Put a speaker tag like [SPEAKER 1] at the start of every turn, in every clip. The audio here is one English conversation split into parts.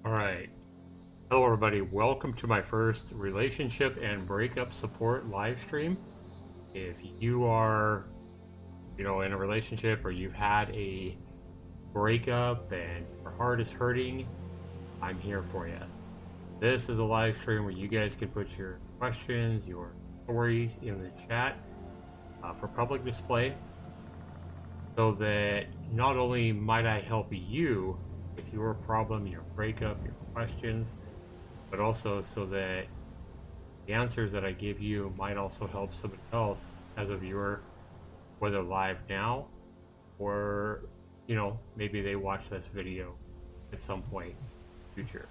[SPEAKER 1] All right. Hello, everybody. Welcome to my first relationship and breakup support live stream. If you are, in a relationship or you've had a breakup and your heart is hurting, I'm here for you. This is a live stream where you guys can put your questions, your stories in the chat for public display so that not only might I help you with your problem, your breakup, your questions, but also so that the answers that I give you might also help somebody else as a viewer, whether live now or, maybe they watch this video at some point in the future.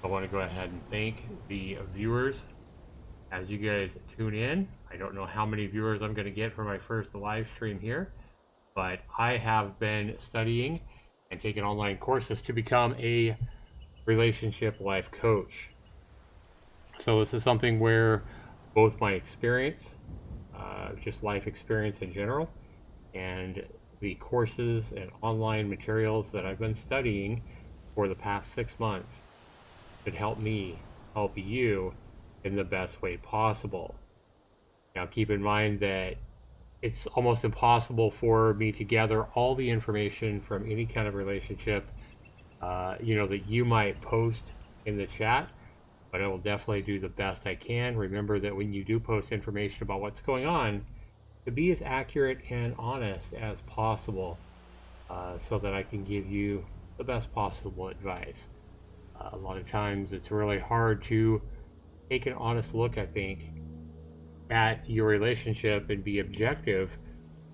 [SPEAKER 1] I want to go ahead and thank the viewers as you guys tune in. I don't know how many viewers I'm going to get for my first live stream here, but I have been studying and taking online courses to become a relationship life coach. So this is something where both my experience, just life experience in general, and the courses and online materials that I've been studying for the past 6 months should help me help you in the best way possible. Now keep in mind that it's almost impossible for me to gather all the information from any kind of relationship that you might post in the chat, but I will definitely do the best I can. Remember that when you do post information about what's going on, to be as accurate and honest as possible so that I can give you the best possible advice. A lot of times it's really hard to take an honest look, I think, at your relationship and be objective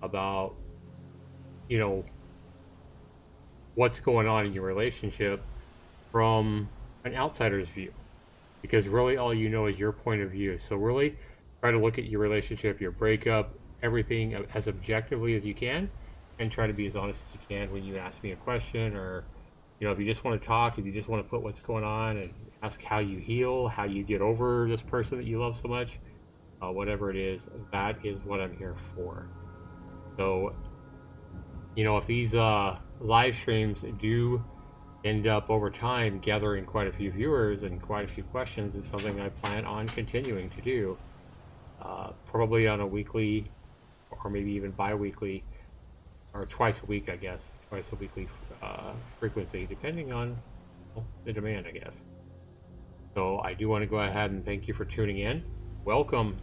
[SPEAKER 1] about, what's going on in your relationship from an outsider's view, because really all you know is your point of view. So really try to look at your relationship, your breakup, everything as objectively as you can, and try to be as honest as you can when you ask me a question, or if you just want to talk, if you just want to put what's going on and ask how you heal, how you get over this person that you love so much, whatever it is, that is what I'm here for. So if these live streams do end up over time gathering quite a few viewers and quite a few questions, it's something I plan on continuing to do, probably on a weekly or maybe even bi-weekly or twice a week, I guess, twice a weekly frequency, depending on the demand, I guess. So I do want to go ahead and thank you for tuning in. Welcome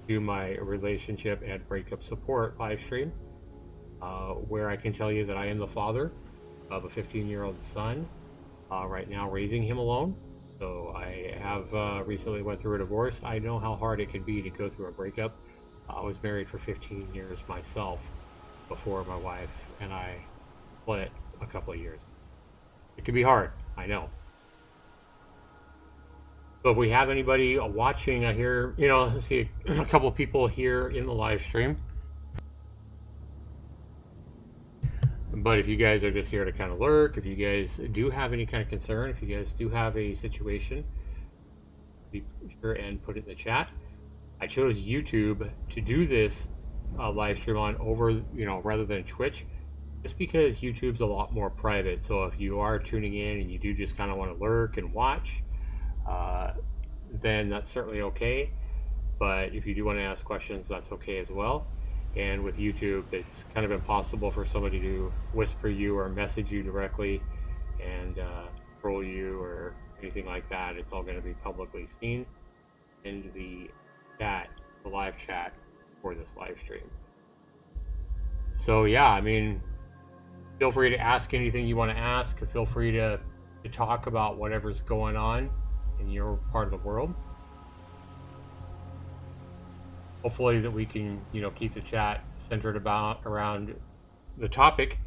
[SPEAKER 1] to my relationship and breakup support live stream, where I can tell you that I am the father of a 15-year-old son, right now raising him alone. So I have recently went through a divorce. I know how hard it can be to go through a breakup. I was married for 15 years myself before my wife and I split a couple of years. It can be hard, I know. So if we have anybody watching, I hear, I see a couple of people here in the live stream. But if you guys are just here to kind of lurk, if you guys do have any kind of concern, if you guys do have a situation, be sure and put it in the chat. I chose YouTube to do this live stream on over, rather than Twitch, just because YouTube's a lot more private. So if you are tuning in and you do just kind of want to lurk and watch, then that's certainly okay. But if you do want to ask questions, that's okay as well. And with YouTube, it's kind of impossible for somebody to whisper you or message you directly and troll you or anything like that. It's all going to be publicly seen in the chat, the live chat for this live stream. So yeah, feel free to ask anything you want to ask. Feel free to talk about whatever's going on in your part of the world. Hopefully that we can, keep the chat centered around the topic,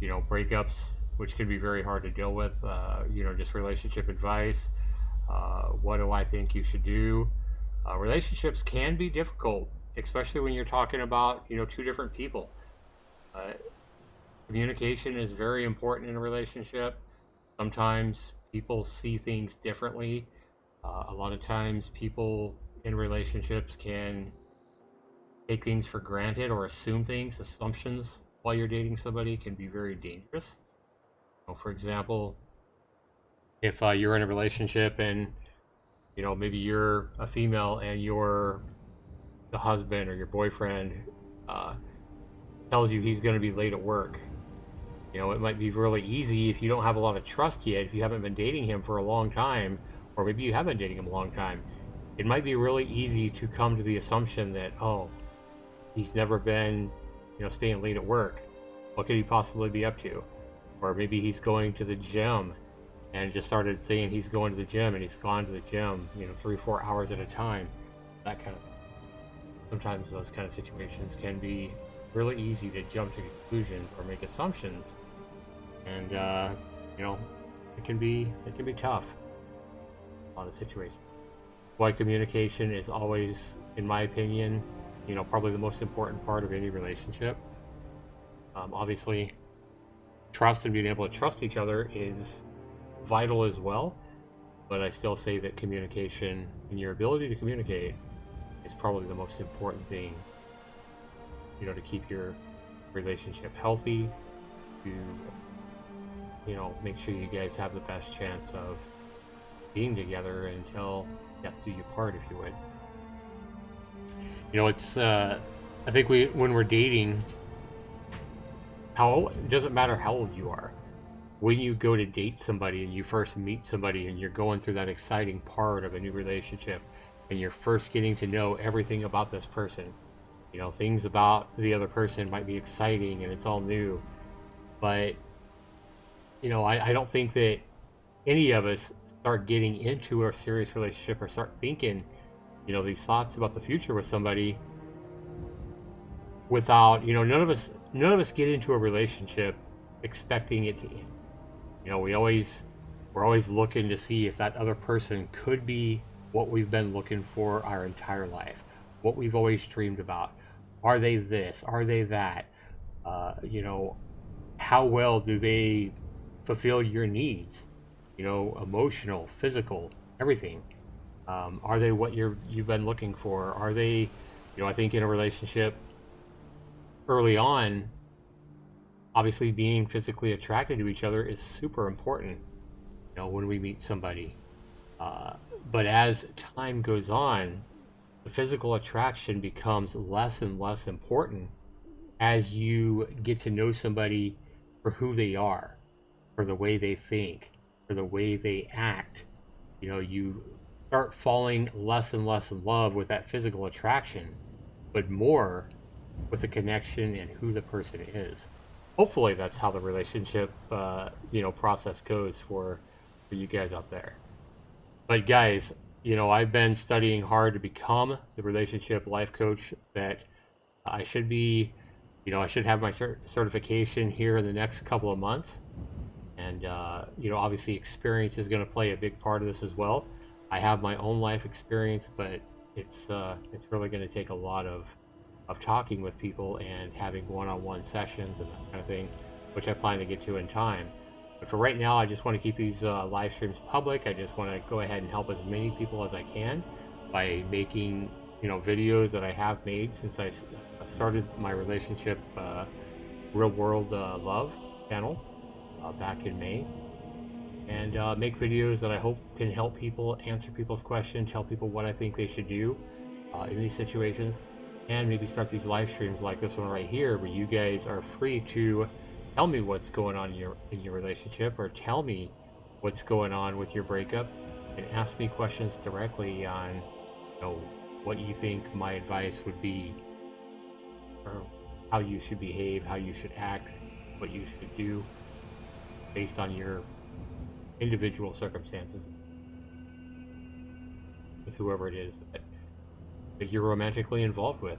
[SPEAKER 1] breakups, which can be very hard to deal with, just relationship advice. What do I think you should do? Relationships can be difficult, especially when you're talking about, two different people. Communication is very important in a relationship. Sometimes people see things differently. A lot of times people in relationships can take things for granted or assume things. Assumptions while you're dating somebody can be very dangerous. For example, if you're in a relationship and maybe you're a female and the husband or your boyfriend uh, tells you he's going to be late at work. It might be really easy if you don't have a lot of trust yet, if you haven't been dating him for a long time, or maybe you have been dating him a long time. It might be really easy to come to the assumption that, oh, he's never been, staying late at work. What could he possibly be up to? Or maybe he's going to the gym and just started saying he's going to the gym, and he's gone to the gym, 3-4 hours at a time. That kind of Sometimes those kind of situations can be really easy to jump to conclusions or make assumptions, and it can be tough on the situation. Why communication is always, in my opinion, probably the most important part of any relationship. Obviously, trust and being able to trust each other is vital as well, but I still say that communication and your ability to communicate is probably the most important thing, to keep your relationship healthy, to make sure you guys have the best chance of being together until death do you part, if you would. It's I think when we're dating, it doesn't matter how old you are. When you go to date somebody and you first meet somebody and you're going through that exciting part of a new relationship and you're first getting to know everything about this person, things about the other person might be exciting and it's all new, but I don't think that any of us start getting into a serious relationship or start thinking these thoughts about the future with somebody without none of us get into a relationship expecting it to end. We're always looking to see if that other person could be what we've been looking for our entire life, what we've always dreamed about. Are they this? Are they that? How well do they fulfill your needs? Emotional, physical, everything. Are they what you've been looking for? Are they, I think in a relationship early on, obviously being physically attracted to each other is super important, when we meet somebody. But as time goes on, the physical attraction becomes less and less important as you get to know somebody for who they are, for the way they think, for the way they act. You start falling less and less in love with that physical attraction, but more with the connection and who the person is. Hopefully that's how the relationship process goes for you guys out there. But guys, I've been studying hard to become the relationship life coach that I should be. I should have my certification here in the next couple of months, and obviously experience is going to play a big part of this as well. I have my own life experience, but it's really going to take a lot of talking with people and having one-on-one sessions and that kind of thing, which I plan to get to in time. But for right now, I just want to keep these live streams public. I just want to go ahead and help as many people as I can by making videos that I have made since I started my relationship real world love channel back in May, and make videos that I hope can help people, answer people's questions, tell people what I think they should do in these situations, and maybe start these live streams like this one right here, where you guys are free to tell me what's going on in your relationship, or tell me what's going on with your breakup, and ask me questions directly on what you think my advice would be, or how you should behave, how you should act, what you should do based on your individual circumstances with whoever it is that you're romantically involved with.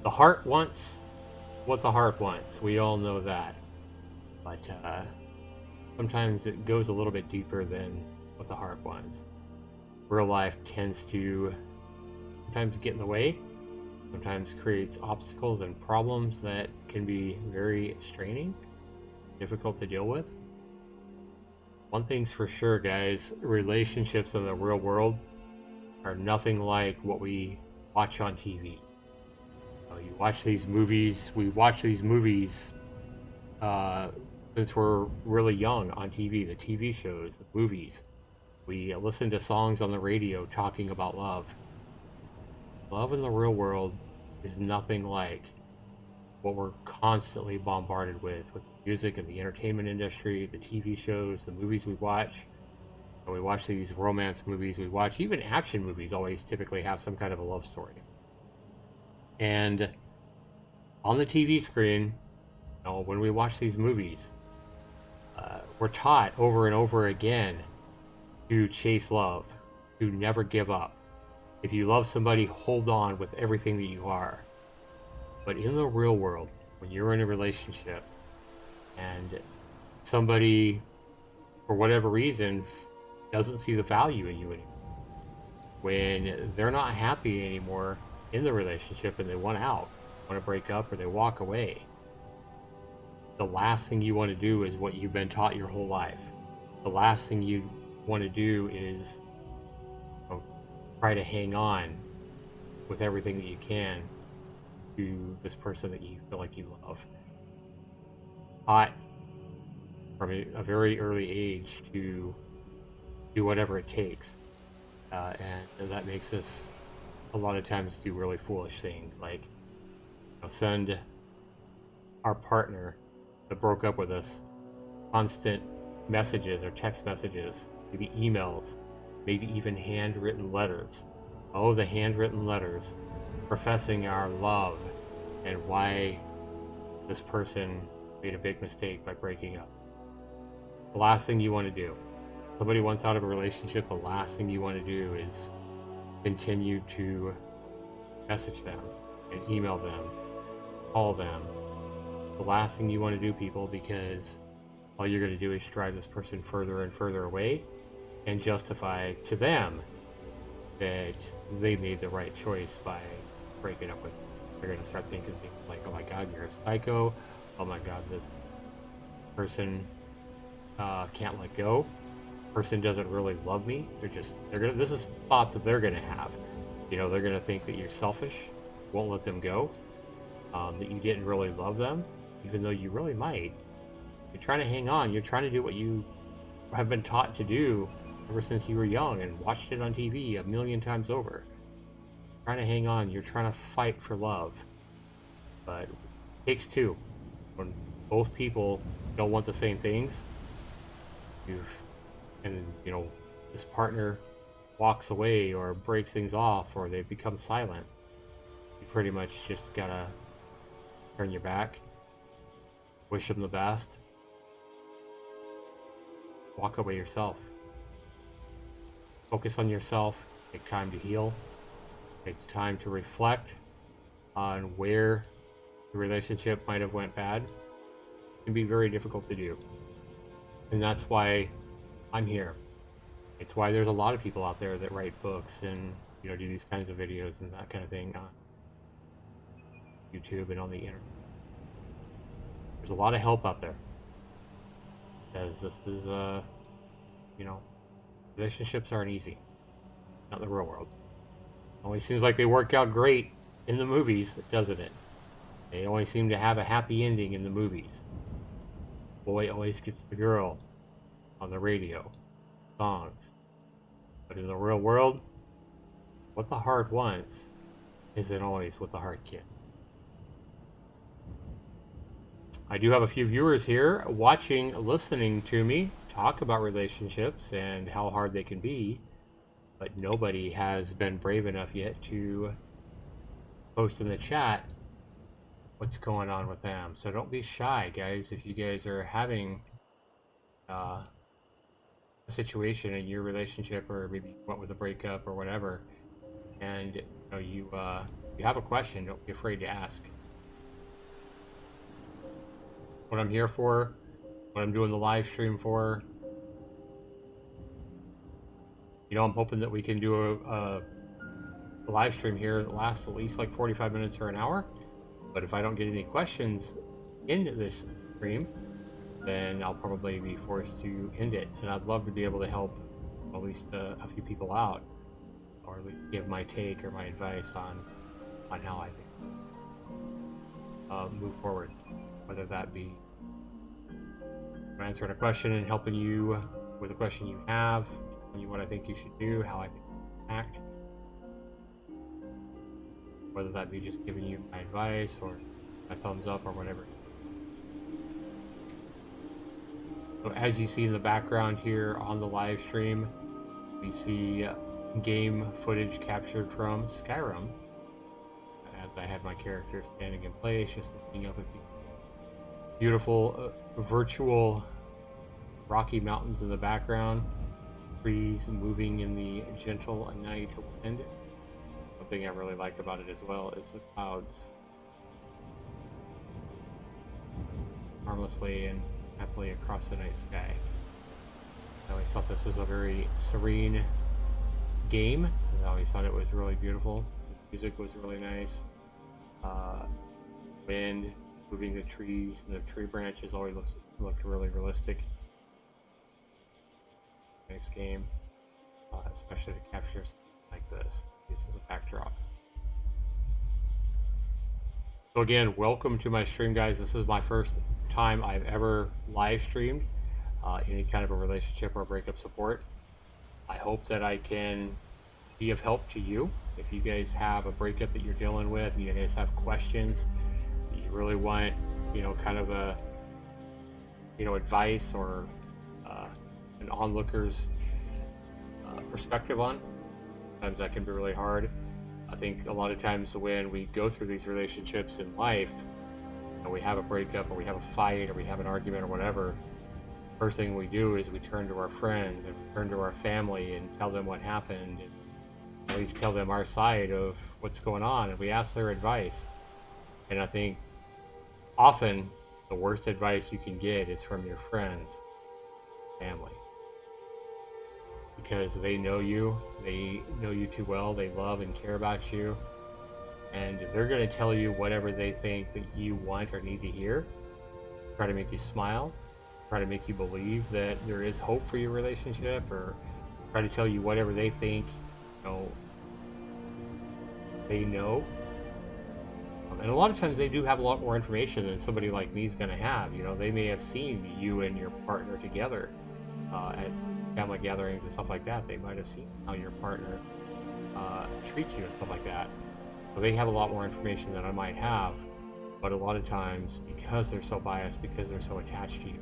[SPEAKER 1] The heart wants what the heart wants. We all know that. But sometimes it goes a little bit deeper than what the heart wants. Real life tends to sometimes get in the way, sometimes creates obstacles and problems that can be very straining, difficult to deal with. One thing's for sure, guys, relationships in the real world are nothing like what we watch on TV. You watch these movies, we watch these movies since we're really young on TV, the TV shows, the movies. We listen to songs on the radio talking about love. Love in the real world is nothing like what we're constantly bombarded with the music and the entertainment industry, the TV shows, the movies we watch. And we watch these romance movies, we watch even action movies always typically have some kind of a love story. And on the TV screen, when we watch these movies, we're taught over and over again to chase love, to never give up. If you love somebody, hold on with everything that you are. But in the real world, when you're in a relationship and somebody, for whatever reason, doesn't see the value in you anymore, when they're not happy anymore in the relationship and they want out, want to break up, or they walk away, the last thing you want to do is what you've been taught your whole life. The last thing you want to do is try to hang on with everything that you can to this person that you feel like you love. Taught from a very early age to do whatever it takes. And that makes us a lot of times do really foolish things, like send our partner that broke up with us constant messages or text messages, maybe emails, maybe even handwritten letters. Oh, the handwritten letters professing our love and why this person made a big mistake by breaking up. The last thing you want to do. Somebody wants out of a relationship, the last thing you want to do is continue to message them and email them, call them. The last thing you want to do, people, because all you're going to do is drive this person further and further away and justify to them that they made the right choice by breaking up with you. They're going to start thinking things like, oh my god, you're a psycho. Oh my god, this person can't let go. Person doesn't really love me. This is thoughts that they're going to have. They're going to think that you're selfish, won't let them go, that you didn't really love them, even though you really might. You're trying to hang on. You're trying to do what you have been taught to do ever since you were young and watched it on TV a million times over. You're trying to hang on. You're trying to fight for love. But it takes two. When both people don't want the same things, this partner walks away or breaks things off or they become silent, you pretty much just gotta turn your back, wish them the best, walk away yourself. Focus on yourself, take time to heal, take time to reflect on where the relationship might have went bad. It can be very difficult to do. And that's why I'm here. It's why there's a lot of people out there that write books and do these kinds of videos and that kind of thing on YouTube and on the internet. There's a lot of help out there. Because this is relationships aren't easy. Not in the real world. It always seems like they work out great in the movies, doesn't it? They always seem to have a happy ending in the movies. Boy always gets the girl on the radio, songs. But in the real world, what the heart wants isn't always what the heart gets. I do have a few viewers here watching, listening to me talk about relationships and how hard they can be, but nobody has been brave enough yet to post in the chat what's going on with them. So don't be shy, guys. If you guys are having a situation in your relationship, or maybe you went with a breakup or whatever, and you have a question, don't be afraid to ask. What I'm here for, what I'm doing the live stream for. I'm hoping that we can do a live stream here that lasts at least like 45 minutes or an hour. But if I don't get any questions in this stream, then I'll probably be forced to end it. And I'd love to be able to help at least a few people out, or at least give my take or my advice on how I think move forward, whether that be I'm answering a question and helping you with a question you have, telling you what I think you should do, how I think you should act. Whether that be just giving you my advice or my thumbs up or whatever. So as you see in the background here on the live stream, we see game footage captured from Skyrim. As I had my character standing in place, just looking up at the beautiful virtual rocky mountains in the background, trees moving in the gentle night wind. One thing I really like about it as well is the clouds harmlessly and happily across the night sky. I always thought this was a very serene game. I always thought it was really beautiful. The music was really nice. Wind moving the trees and the tree branches always looked really realistic. Nice game, especially to capture something like this. This is a backdrop. So again, welcome to my stream, guys. This is my first time I've ever live streamed any kind of a relationship or breakup support. I hope that I can be of help to you. If you guys have a breakup that you're dealing with, and you guys have questions that you really want, kind of a, advice or an onlooker's perspective on, sometimes that can be really hard. I think a lot of times when we go through these relationships in life, and we have a breakup or we have a fight or we have an argument or whatever, first thing we do is we turn to our friends and turn to our family and tell them what happened, and at least tell them our side of what's going on, and we ask their advice. And I think often the worst advice you can get is from your friends, family, because they know you too well, they love and care about you, and they're going to tell you whatever they think that you want or need to hear, try to make you smile, try to make you believe that there is hope for your relationship, or try to tell you whatever they think they know. And a lot of times they do have a lot more information than somebody like me is going to have. They may have seen you and your partner together at family gatherings and stuff like that. They might have seen how your partner treats you and stuff like that. So they have a lot more information than I might have. But a lot of times, because they're so biased, because they're so attached to you,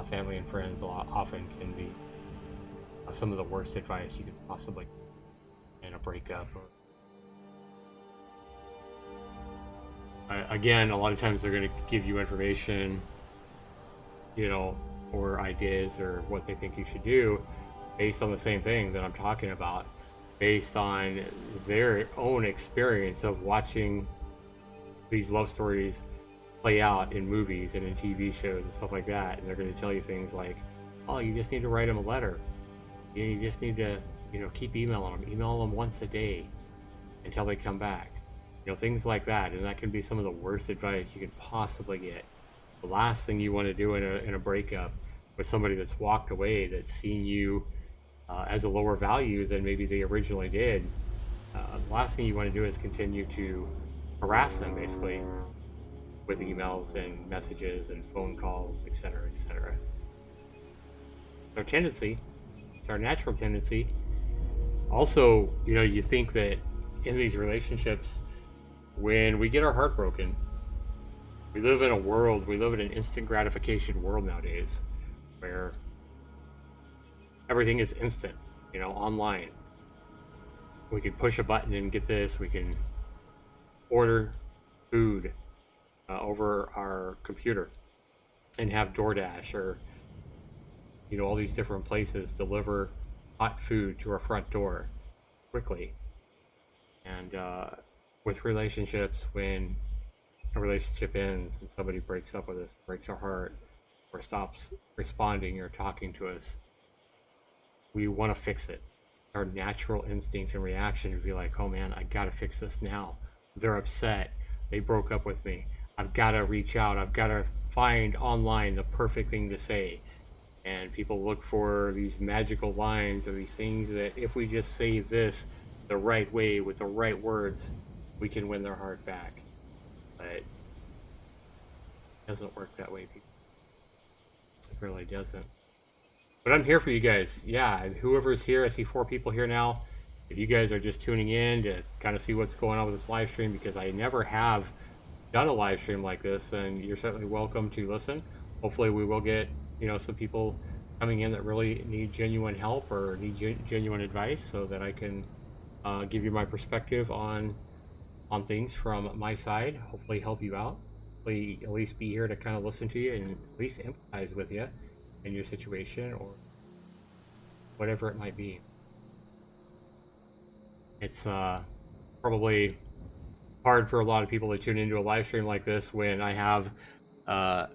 [SPEAKER 1] family and friends often can be some of the worst advice you could possibly get in a breakup. Again, a lot of times they're going to give you information, or ideas or what they think you should do based on the same thing that I'm talking about, based on their own experience of watching these love stories play out in movies and in TV shows and stuff like that. And they're going to tell you things like, oh, you just need to write them a letter. You just need to, keep emailing them. Email them once a day until they come back. Things like that. And that can be some of the worst advice you could possibly get. The last thing you want to do in a breakup with somebody that's walked away, that's seen you as a lower value than maybe they originally did. The last thing you want to do is continue to harass them, basically, with emails and messages and phone calls, etc., etc. It's our tendency. It's our natural tendency. Also, you think that in these relationships, when we get our heart broken, we live in an instant gratification world nowadays, where everything is instant, online. We can push a button and get this. We can order food over our computer and have DoorDash or, all these different places deliver hot food to our front door quickly. And with relationships, when a relationship ends and somebody breaks up with us, breaks our heart, or stops responding or talking to us, we want to fix it. Our natural instinct and reaction would be like, oh man, I gotta fix this now. They're upset. They broke up with me. I've got to reach out. I've got to find online the perfect thing to say. And people look for these magical lines or these things that if we just say this the right way with the right words, we can win their heart back. But it doesn't work that way, people. really doesn't. But I'm here for you guys. Yeah, whoever's here, I see 4 people here now. If you guys are just tuning in to kind of see what's going on with this live stream, because I never have done a live stream like this, then you're certainly welcome to listen. Hopefully we will get, some people coming in that really need genuine help or need genuine advice, so that I can give you my perspective on things from my side. Hopefully help you out. Hopefully at least be here to kind of listen to you and at least empathize with you in your situation or whatever it might be. It's probably hard for a lot of people to tune into a live stream like this when I have a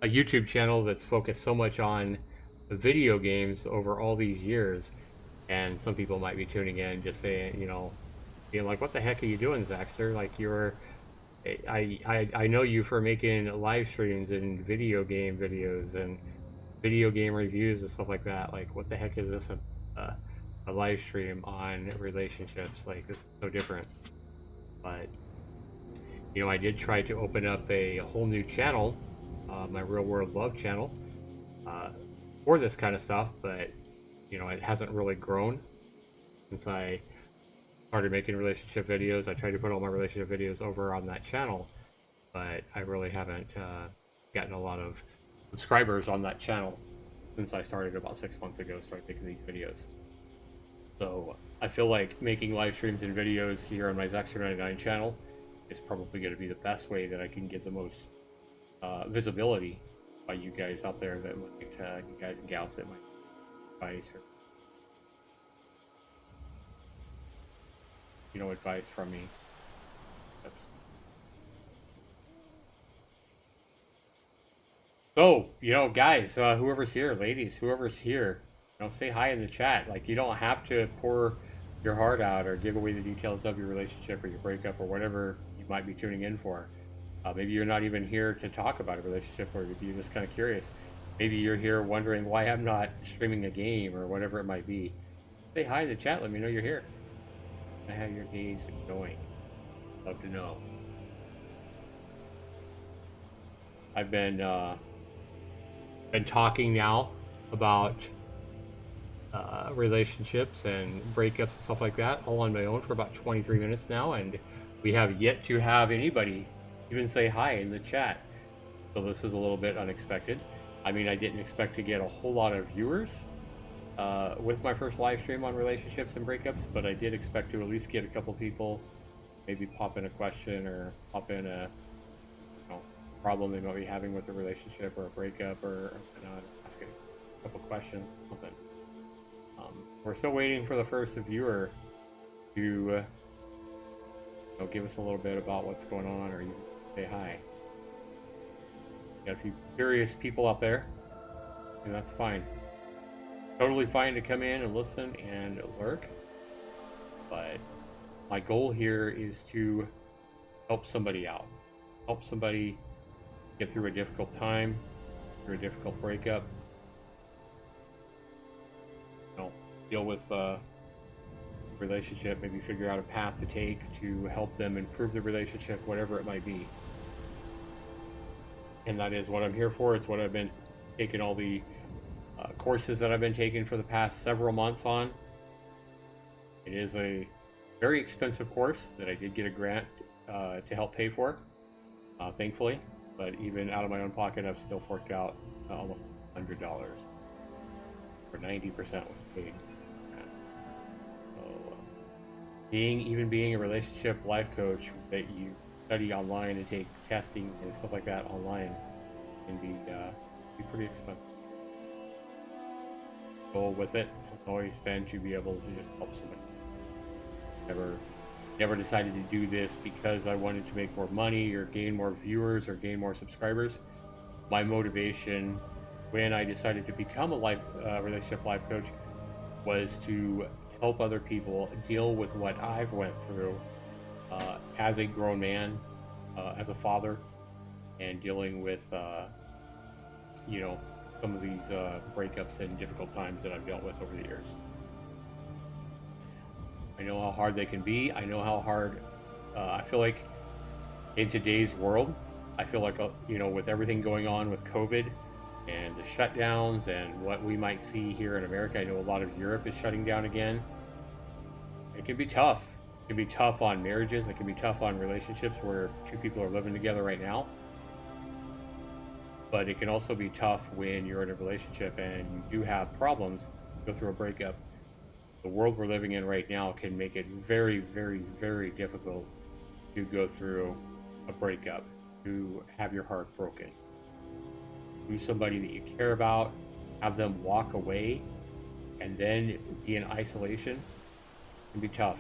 [SPEAKER 1] YouTube channel that's focused so much on video games over all these years, and some people might be tuning in just saying, being like, what the heck are you doing, Zaxter? Like, I know you for making live streams and video game videos and video game reviews and stuff like that. Like, what the heck is this, a live stream on relationships? Like, this is so different. But I did try to open up a whole new channel, my Real World Love channel, for this kind of stuff, but it hasn't really grown since I started making relationship videos. I tried to put all my relationship videos over on that channel, but I really haven't gotten a lot of subscribers on that channel since I started about 6 months ago, started making these videos. So I feel like making live streams and videos here on my Zaxter99 channel is probably going to be the best way that I can get the most visibility by you guys out there, that you guys and gals that might advice or advice from me. So, guys, whoever's here, ladies, whoever's here, say hi in the chat. Like, you don't have to pour your heart out or give away the details of your relationship or your breakup or whatever you might be tuning in for. Maybe you're not even here to talk about a relationship, or maybe you're just kind of curious. Maybe you're here wondering why I'm not streaming a game or whatever it might be. Say hi in the chat. Let me know you're here. How your days are going. Love to know. I've been talking now about relationships and breakups and stuff like that, all on my own for about 23 minutes now, and we have yet to have anybody even say hi in the chat. So this is a little bit unexpected. I mean, I didn't expect to get a whole lot of viewers with my first live stream on relationships and breakups, but I did expect to at least get a couple people maybe pop in a question or pop in a problem they might be having with a relationship or a breakup, or ask a couple questions, something. We're still waiting for the first viewer to give us a little bit about what's going on, or even say hi. Got a few curious people out there, and that's fine. Totally fine to come in and listen and lurk, but my goal here is to help somebody out, help somebody get through a difficult time, through a difficult breakup, deal with a relationship, maybe figure out a path to take to help them improve the relationship, whatever it might be. And that is what I'm here for. It's what I've been taking all the courses that I've been taking for the past several months on. It is a very expensive course that I did get a grant to help pay for, thankfully. But even out of my own pocket, I've still forked out almost $100, or 90% was paid. So, being a relationship life coach that you study online and take testing and stuff like that online can be pretty expensive. The goal with it has always been to be able to just help somebody. Never decided to do this because I wanted to make more money or gain more viewers or gain more subscribers. My motivation when I decided to become a relationship life coach was to help other people deal with what I've went through as a grown man, as a father, and dealing with some of these breakups and difficult times that I've dealt with over the years. I know how hard they can be. I know how hard I feel like in today's world. I feel like with everything going on with COVID, and the shutdowns and what we might see here in America. I know a lot of Europe is shutting down again. It can be tough. It can be tough on marriages. It can be tough on relationships where two people are living together right now. But it can also be tough when you're in a relationship and you do have problems, go through a breakup. The world we're living in right now can make it very, very, very difficult to go through a breakup, to have your heart broken. Lose somebody that you care about, have them walk away, and then be in isolation can be tough.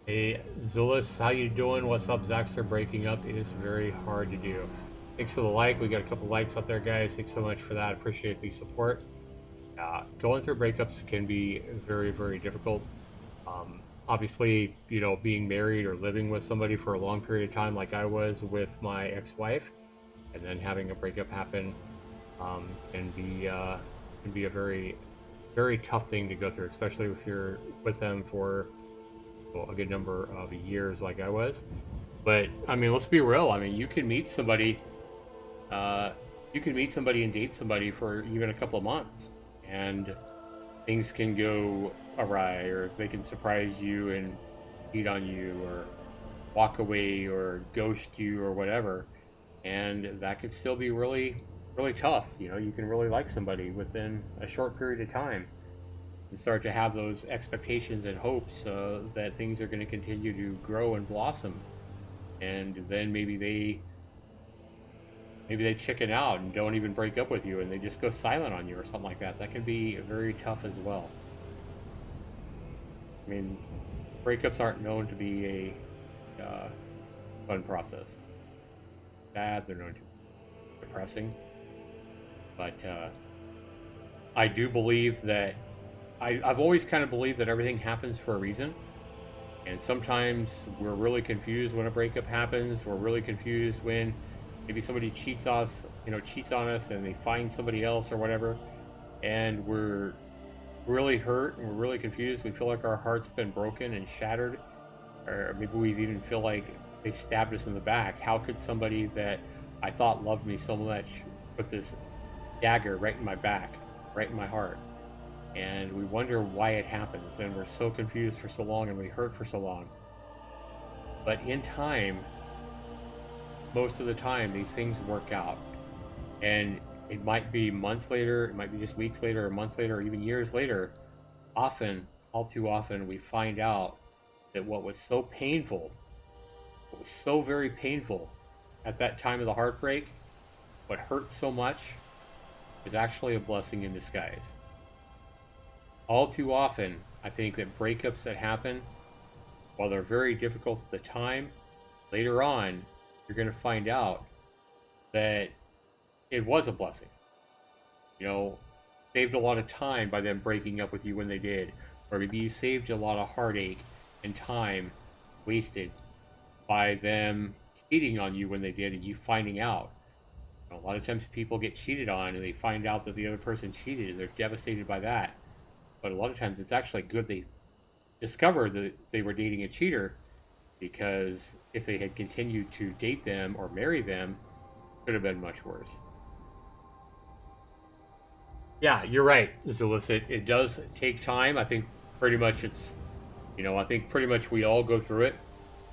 [SPEAKER 1] Hey Zulus, how you doing? What's up, Zaxter? Breaking up is very hard to do. Thanks for the like. We got a couple likes up there, guys. Thanks so much for that. Appreciate the support. Going through breakups can be very, very difficult. Obviously, you know, being married or living with somebody for a long period of time, like I was with my ex-wife, and then having a breakup happen, can be a very, very tough thing to go through, especially if you're with them for a good number of years, like I was. But I mean, let's be real. I mean, you can meet somebody and date somebody for even a couple of months, and things can go awry, or they can surprise you and cheat on you, or walk away, or ghost you, or whatever, and that could still be really, really tough. You know, you can really like somebody within a short period of time and start to have those expectations and hopes that things are going to continue to grow and blossom, and then maybe they chicken out and don't even break up with you, and they just go silent on you or something like that. That can be very tough as well. I mean, breakups aren't known to be a fun process. Bad, they're known to be depressing. But I do believe that I've always kind of believed that everything happens for a reason. And sometimes we're really confused when a breakup happens. We're really confused when maybe somebody cheats on us, and they find somebody else or whatever, and we're really hurt and we're really confused. We feel like our heart's been broken and shattered, or maybe we even feel like they stabbed us in the back. How could somebody that I thought loved me so much put this dagger right in my back, right in my heart? And we wonder why it happens, and we're so confused for so long, and we hurt for so long. But in time, most of the time, these things work out, and it might be months later, it might be just weeks later, or months later, or even years later. Often, all too often, we find out that what was so painful, what was so very painful at that time of the heartbreak, what hurt so much, is actually a blessing in disguise. All too often, I think that breakups that happen, while they're very difficult at the time, later on, you're going to find out that it was a blessing. You know, saved a lot of time by them breaking up with you when they did. Or maybe you saved a lot of heartache and time wasted by them cheating on you when they did, and you finding out. You know, a lot of times people get cheated on and they find out that the other person cheated, and they're devastated by that. But a lot of times it's actually good they discovered that they were dating a cheater, because if they had continued to date them or marry them, it could have been much worse. Yeah, you're right, Zulus. It does take time. I think pretty much I think pretty much we all go through it.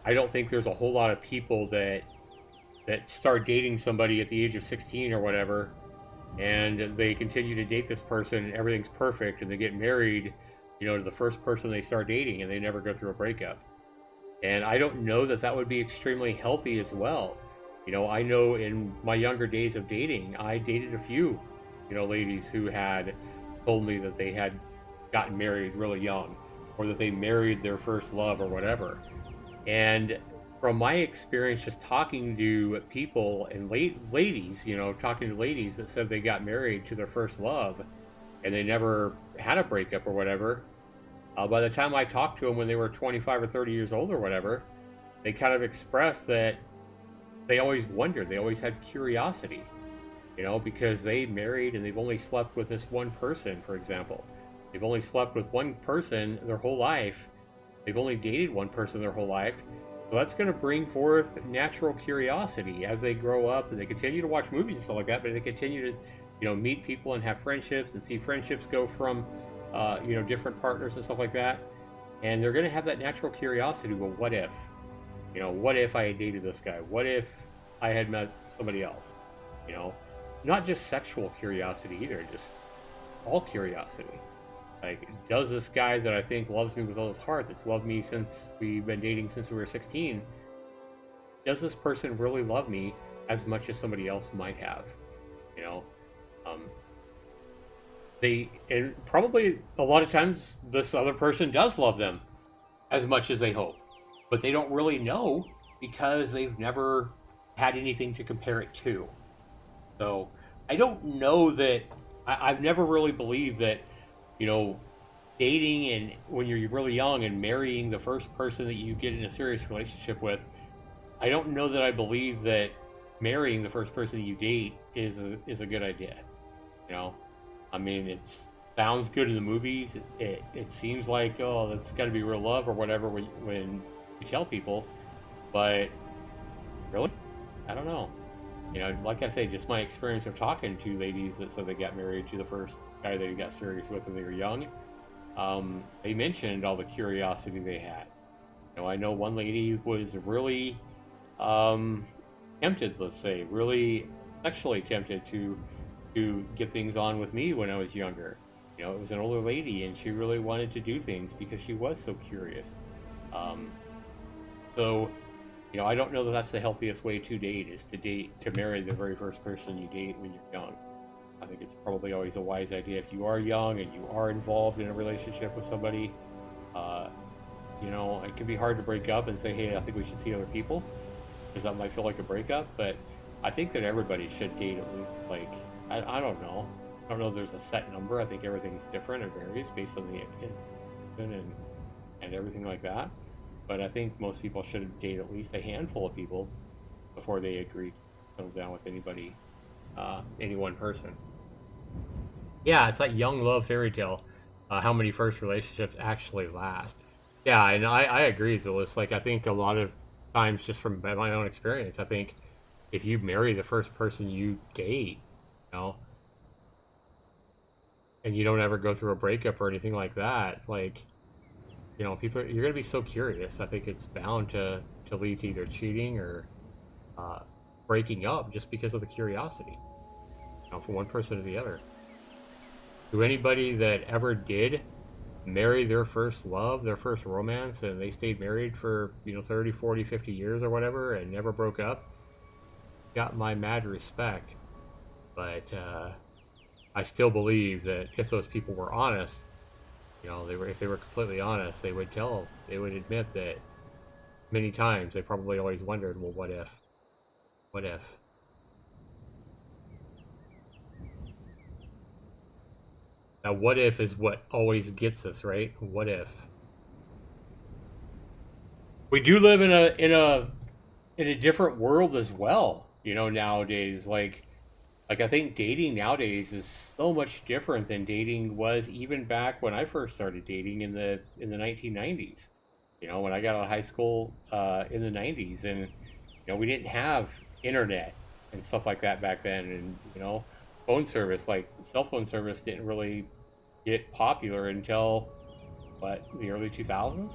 [SPEAKER 1] I don't think there's a whole lot of people that start dating somebody at the age of 16 or whatever, and they continue to date this person and everything's perfect, and they get married, to the first person they start dating, and they never go through a breakup. And I don't know that would be extremely healthy as well. I know in my younger days of dating, I dated a few, ladies who had told me that they had gotten married really young, or that they married their first love or whatever. And from my experience, just talking to people and ladies, talking to ladies that said they got married to their first love and they never had a breakup or whatever, by the time I talked to them when they were 25 or 30 years old or whatever, they kind of expressed that they always wondered, they always had curiosity, because they married and they've only slept with this one person, for example. They've only slept with one person their whole life. They've only dated one person their whole life. So that's going to bring forth natural curiosity as they grow up and they continue to watch movies and stuff like that, but they continue to, meet people and have friendships and see friendships go from, different partners and stuff like that. And they're going to have that natural curiosity. Well, what if? What if I had dated this guy? What if I had met somebody else? Not just sexual curiosity either, just all curiosity. Like, does this guy that I think loves me with all his heart, that's loved me since we've been dating since we were 16, does this person really love me as much as somebody else might have? Um, and probably a lot of times this other person does love them as much as they hope, but they don't really know because they've never had anything to compare it to. So I don't know that I've never really believed that, dating and when you're really young and marrying the first person that you get in a serious relationship with, I don't know that I believe that marrying the first person that you date is a good idea. I mean, it sounds good in the movies. It seems like, oh, that's got to be real love or whatever when you tell people, but really, I don't know. Like I say, just my experience of talking to ladies that said they got married to the first guy they got serious with when they were young. They mentioned all the curiosity they had. I know one lady was really tempted, let's say, really sexually tempted to get things on with me when I was younger. It was an older lady, and she really wanted to do things because she was so curious. So I don't know that that's the healthiest way to date, is to marry the very first person you date when you're young. I think it's probably always a wise idea if you are young and you are involved in a relationship with somebody. It can be hard to break up and say, hey, I think we should see other people, because that might feel like a breakup. But I think that everybody should date at least, like, I don't know. I don't know if there's a set number. I think everything's different. It varies based on the opinion and everything like that. But I think most people should date at least a handful of people before they agree to settle down with any one person. Yeah, it's like young love fairy tale. How many first relationships actually last? Yeah, and I agree, Zulus. Like, I think a lot of times, just from my own experience, I think if you marry the first person you date, and you don't ever go through a breakup or anything like that, like, people, you're going to be so curious. I think it's bound to lead to either cheating or breaking up just because of the curiosity, from one person to the other. To anybody that ever did marry their first love, their first romance, and they stayed married for 30, 40, 50 years or whatever and never broke up, got my mad respect. But I still believe that if those people were honest, if they were completely honest, they would admit that many times they probably always wondered, well, what if? Now, what if is what always gets us, right? What if? We do live in a different world as well, nowadays. Like I think dating nowadays is so much different than dating was even back when I first started dating in the 1990s. When I got out of high school in the 90s, and we didn't have internet and stuff like that back then, and phone service, like cell phone service, didn't really get popular until the early 2000s.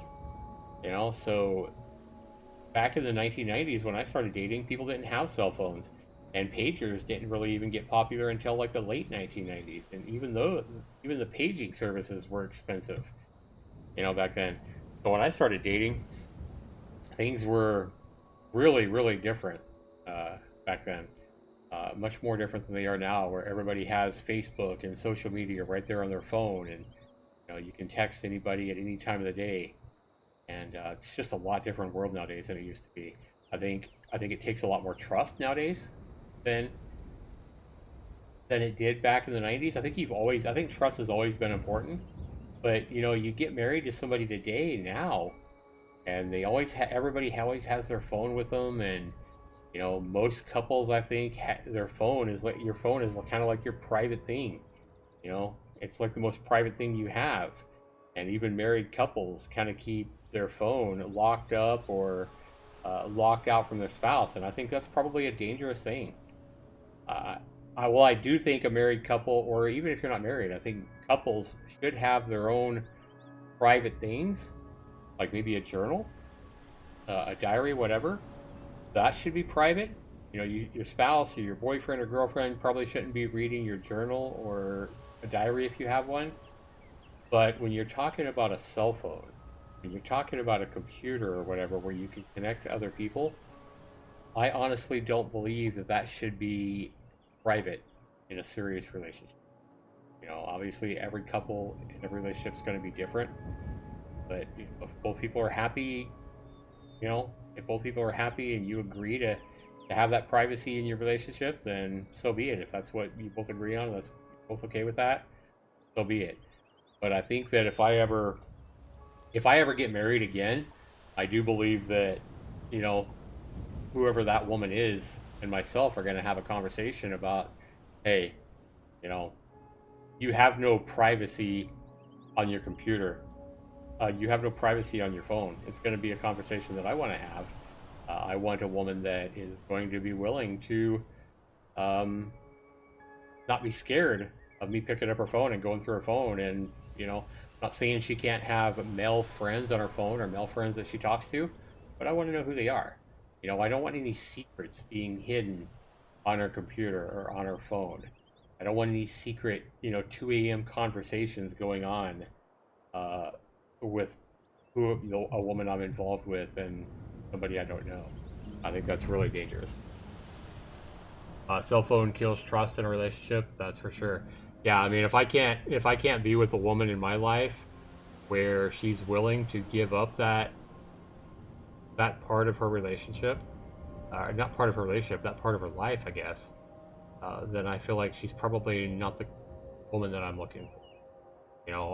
[SPEAKER 1] So back in the 1990s when I started dating, people didn't have cell phones, and pagers didn't really even get popular until like the late 1990s. And even the paging services were expensive, back then. So when I started dating, things were really, really different back then. Much more different than they are now, where everybody has Facebook and social media right there on their phone, and you can text anybody at any time of the day. And it's just a lot different world nowadays than it used to be. I think it takes a lot more trust nowadays than it did back in the 90s. I think trust has always been important, but you get married to somebody today now, and everybody always has their phone with them, and most couples, I think, their phone is like, your phone is kind of like your private thing. It's like the most private thing you have. And even married couples kind of keep their phone locked up, or locked out from their spouse, and I think that's probably a dangerous thing. Uh, well, I do think a married couple, or even if you're not married, I think couples should have their own private things, like maybe a journal, a diary, whatever. That should be private. Your spouse or your boyfriend or girlfriend probably shouldn't be reading your journal or a diary if you have one. But when you're talking about a cell phone, when you're talking about a computer or whatever where you can connect to other people, I honestly don't believe that that should be private in a serious relationship. Obviously every couple in a relationship is going to be different, but if both people are happy, if both people are happy and you agree to have that privacy in your relationship, then so be it. If that's what you both agree on, that's both okay with that, so be it. But I think that if I ever get married again, I do believe that, you know, whoever that woman is and myself are going to have a conversation about, hey, you know, you have no privacy on your computer. You have no privacy on your phone. It's going to be a conversation that I want to have. I want a woman that is going to be willing to not be scared of me picking up her phone and going through her phone. And, not saying she can't have male friends on her phone or male friends that she talks to, but I want to know who they are. I don't want any secrets being hidden on her computer or on her phone. I don't want any secret, 2 a.m. conversations going on with a woman I'm involved with and somebody I don't know. I think that's really dangerous. Cell phone kills trust in a relationship. That's for sure. Yeah, I mean, if I can't be with a woman in my life where she's willing to give up that part of her relationship, not part of her relationship, that part of her life, I guess, then I feel like she's probably not the woman that I'm looking for.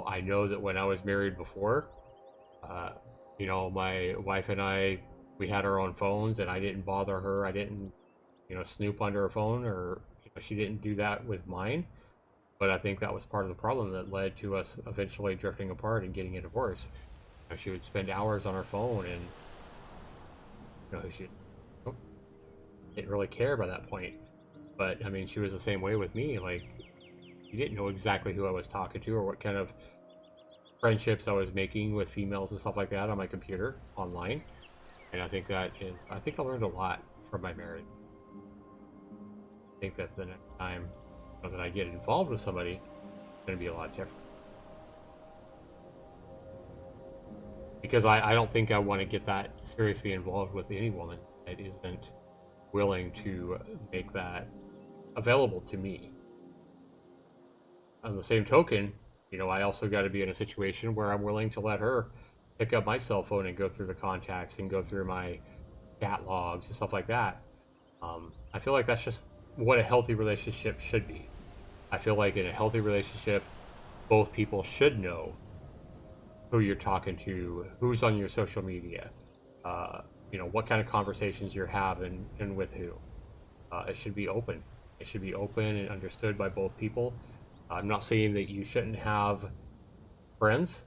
[SPEAKER 1] I know that when I was married before, uh, my wife and I, we had our own phones, and I didn't bother her. I didn't, snoop under her phone, or she didn't do that with mine. But I think that was part of the problem that led to us eventually drifting apart and getting a divorce. She would spend hours on her phone, and she didn't really care by that point. But I mean, she was the same way with me. Like, she didn't know exactly who I was talking to or what kind of friendships I was making with females and stuff like that on my computer online. And I think I learned a lot from my marriage. I think that the next time that I get involved with somebody, it's going to be a lot different. Because I don't think I want to get that seriously involved with any woman that isn't willing to make that available to me. On the same token, I also got to be in a situation where I'm willing to let her pick up my cell phone and go through the contacts and go through my chat logs and stuff like that. I feel like that's just what a healthy relationship should be. I feel like in a healthy relationship, both people should know who you're talking to, who's on your social media, what kind of conversations you're having and with who. It should be open. It should be open and understood by both people. I'm not saying that you shouldn't have friends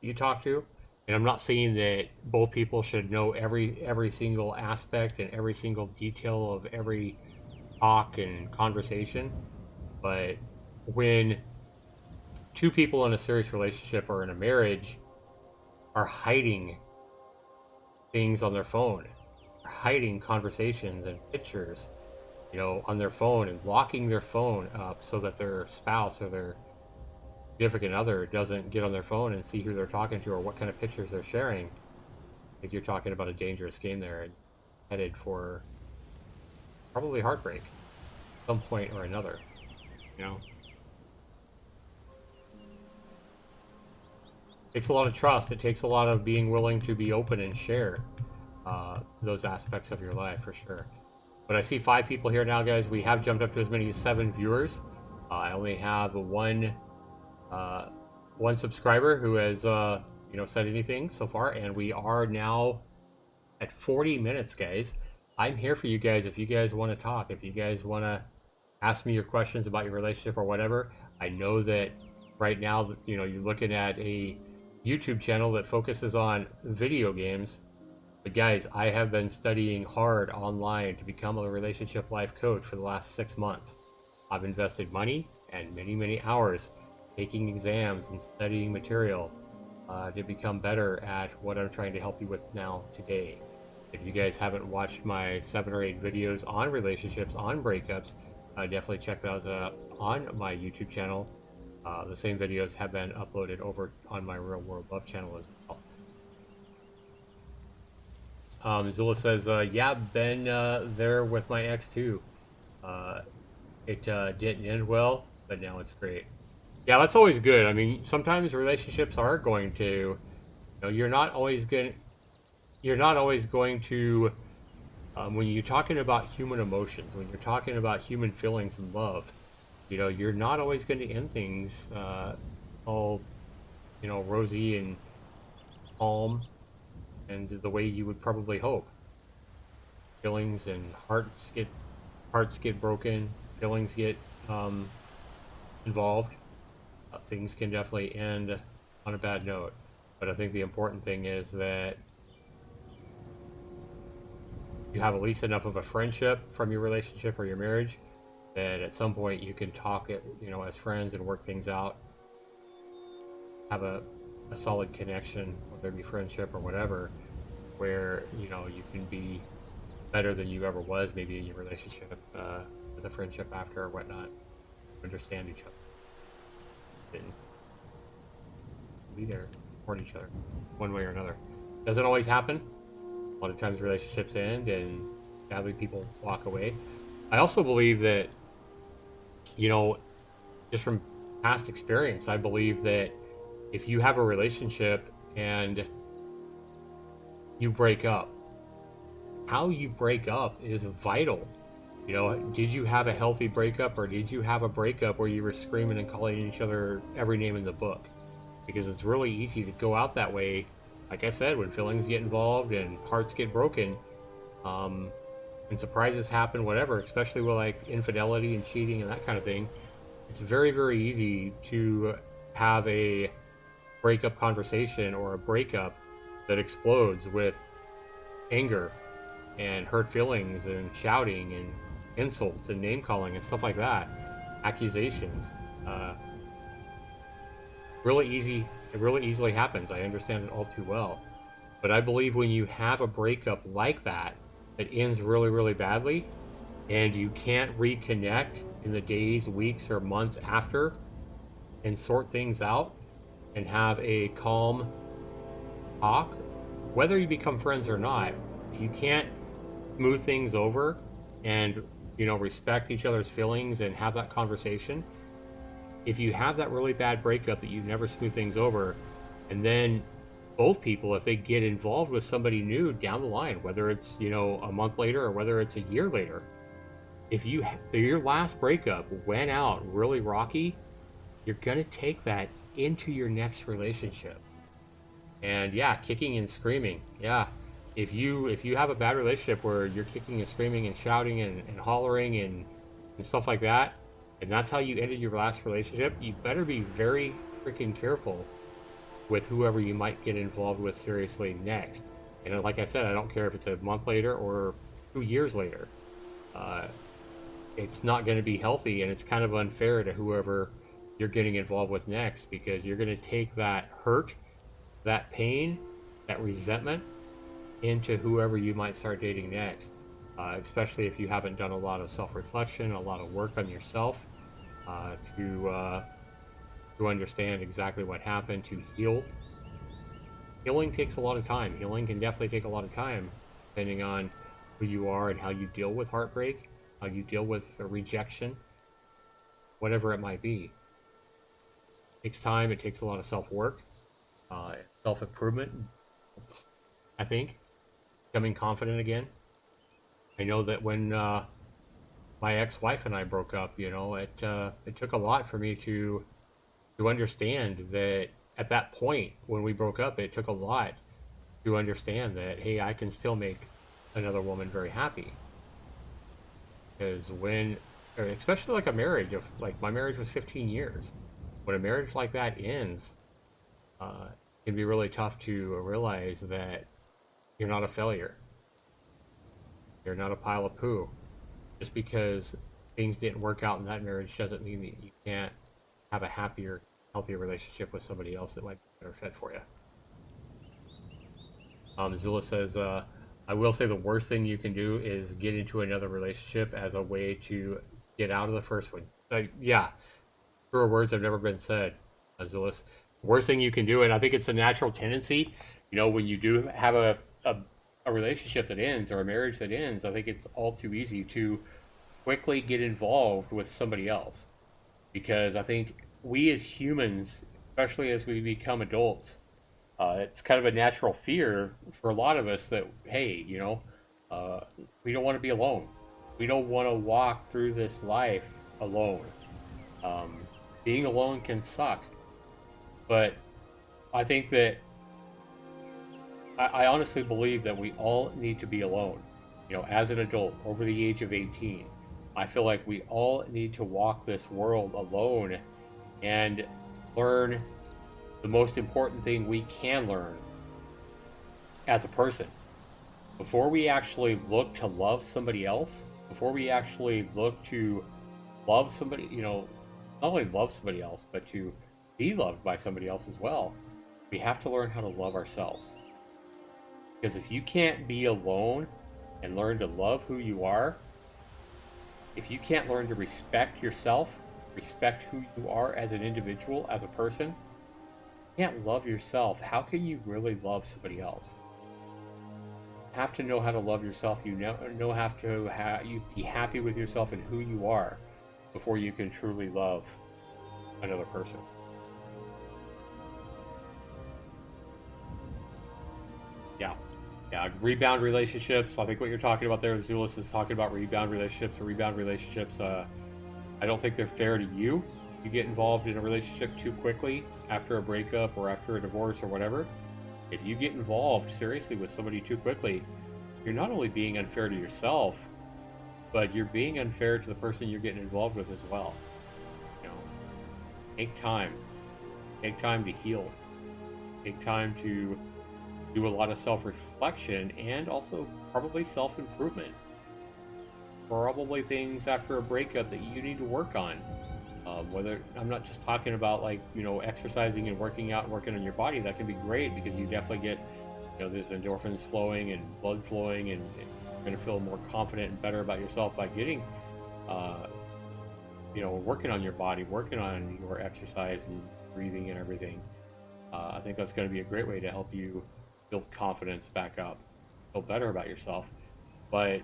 [SPEAKER 1] you talk to, and I'm not saying that both people should know every single aspect and every single detail of every talk and conversation. But when two people in a serious relationship or in a marriage are hiding things on their phone, are hiding conversations and pictures, on their phone, and locking their phone up so that their spouse or their significant other doesn't get on their phone and see who they're talking to or what kind of pictures they're sharing, I think you're talking about a dangerous game there and headed for probably heartbreak at some point or another. It takes a lot of trust. It takes a lot of being willing to be open and share those aspects of your life, for sure. But I see 5 people here now, guys. We have jumped up to as many as 7 viewers. I only have one subscriber who has said anything so far, and we are now at 40 minutes, guys. I'm here for you guys if you guys want to talk, if you guys want to ask me your questions about your relationship or whatever. I know that right now, you're looking at a YouTube channel that focuses on video games. But guys, I have been studying hard online to become a relationship life coach for the last 6 months. I've invested money and many, many hours taking exams and studying material to become better at what I'm trying to help you with now today. If you guys haven't watched my 7 or 8 videos on relationships, on breakups, definitely check those out on my YouTube channel. The same videos have been uploaded over on my Real World Love channel as well. Zulus says, yeah, been there with my ex too. It didn't end well, but now it's great. Yeah, that's always good. I mean, sometimes relationships are going to, you're not always going to, when you're talking about human emotions, when you're talking about human feelings and love, you're not always going to end things all, rosy and calm and the way you would probably hope. Feelings and hearts get broken, feelings get involved. Things can definitely end on a bad note. But I think the important thing is that you have at least enough of a friendship from your relationship or your marriage that at some point you can talk it, as friends and work things out. Have a solid connection, whether it be friendship or whatever, where, you can be better than you ever was, maybe in your relationship, with a friendship after or whatnot. Understand each other. And be there, support each other, one way or another. Doesn't always happen. A lot of times relationships end and sadly people walk away. I also believe that, just from past experience, I believe that if you have a relationship and you break up, how you break up is vital. Did you have a healthy breakup, or did you have a breakup where you were screaming and calling each other every name in the book? Because it's really easy to go out that way, like I said, when feelings get involved and hearts get broken, and surprises happen, whatever, especially with like infidelity and cheating and that kind of thing. It's very, very easy to have a breakup conversation or a breakup that explodes with anger and hurt feelings and shouting and insults and name calling and stuff like that, accusations. Really easy. It really easily happens. I understand it all too well. But I believe when you have a breakup like that ends really, really badly, and you can't reconnect in the days, weeks, or months after and sort things out and have a calm talk, whether you become friends or not, if you can't smooth things over and respect each other's feelings and have that conversation, if you have that really bad breakup that you never smooth things over, and then both people, if they get involved with somebody new down the line, whether it's a month later or whether it's a year later, if your last breakup went out really rocky, you're gonna take that into your next relationship. And yeah, kicking and screaming, yeah, if you have a bad relationship where you're kicking and screaming and shouting and hollering and stuff like that, and that's how you ended your last relationship, you better be very freaking careful with whoever you might get involved with seriously next. And like I said, I don't care if it's a month later or 2 years later. It's not going to be healthy, and it's kind of unfair to whoever you're getting involved with next, because you're going to take that hurt, that pain, that resentment into whoever you might start dating next, especially if you haven't done a lot of self-reflection, a lot of work on yourself to understand exactly what happened, to heal. Healing takes a lot of time. Healing can definitely take a lot of time, depending on who you are and how you deal with heartbreak, how you deal with a rejection, whatever it might be. It takes time. It takes a lot of self-work, self-improvement, I think. Becoming confident again. I know that when my ex-wife and I broke up, it took a lot for me to understand that at that point when we broke up, it took a lot to understand that, hey, I can still make another woman very happy. Because especially like a marriage, like my marriage was 15 years. When a marriage like that ends, it can be really tough to realize that you're not a failure. You're not a pile of poo. Just because things didn't work out in that marriage doesn't mean that you can't have a happier, healthier relationship with somebody else that might be better fit for you. Zula says, I will say the worst thing you can do is get into another relationship as a way to get out of the first one. Yeah, truer words have never been said, Zulus. The worst thing you can do, and I think it's a natural tendency, when you do have a relationship that ends or a marriage that ends, I think it's all too easy to quickly get involved with somebody else. Because I think we as humans, especially as we become adults, it's kind of a natural fear for a lot of us that, hey, uh, we don't want to be alone. We don't want to walk through this life alone. Um, Being alone can suck, but I think that I honestly believe that we all need to be alone. As an adult over the age of 18, I feel like we all need to walk this world alone and learn the most important thing we can learn as a person. Before we actually look to love somebody else, before we actually look to love somebody, not only love somebody else, but to be loved by somebody else as well, we have to learn how to love ourselves. Because if you can't be alone and learn to love who you are, if you can't learn to respect yourself, respect who you are as an individual, as a person, you can't love yourself, how can you really love somebody else? You have to know how to love yourself. You have to you be happy with yourself and who you are before you can truly love another person. Yeah, rebound relationships. I think what you're talking about there, Zulus is talking about rebound relationships. I don't think they're fair to you. You get involved in a relationship too quickly after a breakup or after a divorce or whatever. If you get involved seriously with somebody too quickly, you're not only being unfair to yourself, but you're being unfair to the person you're getting involved with as well. Take time. Take time to heal. Take time to do a lot of self-reflection and also probably self-improvement. Probably things after a breakup that you need to work on. Whether I'm not just talking about exercising and working out and working on your body. That can be great because you definitely get there's endorphins flowing and blood flowing, and you're going to feel more confident and better about yourself by getting working on your body, working on your exercise and breathing and everything. I think that's going to be a great way to help you build confidence back up, feel better about yourself. But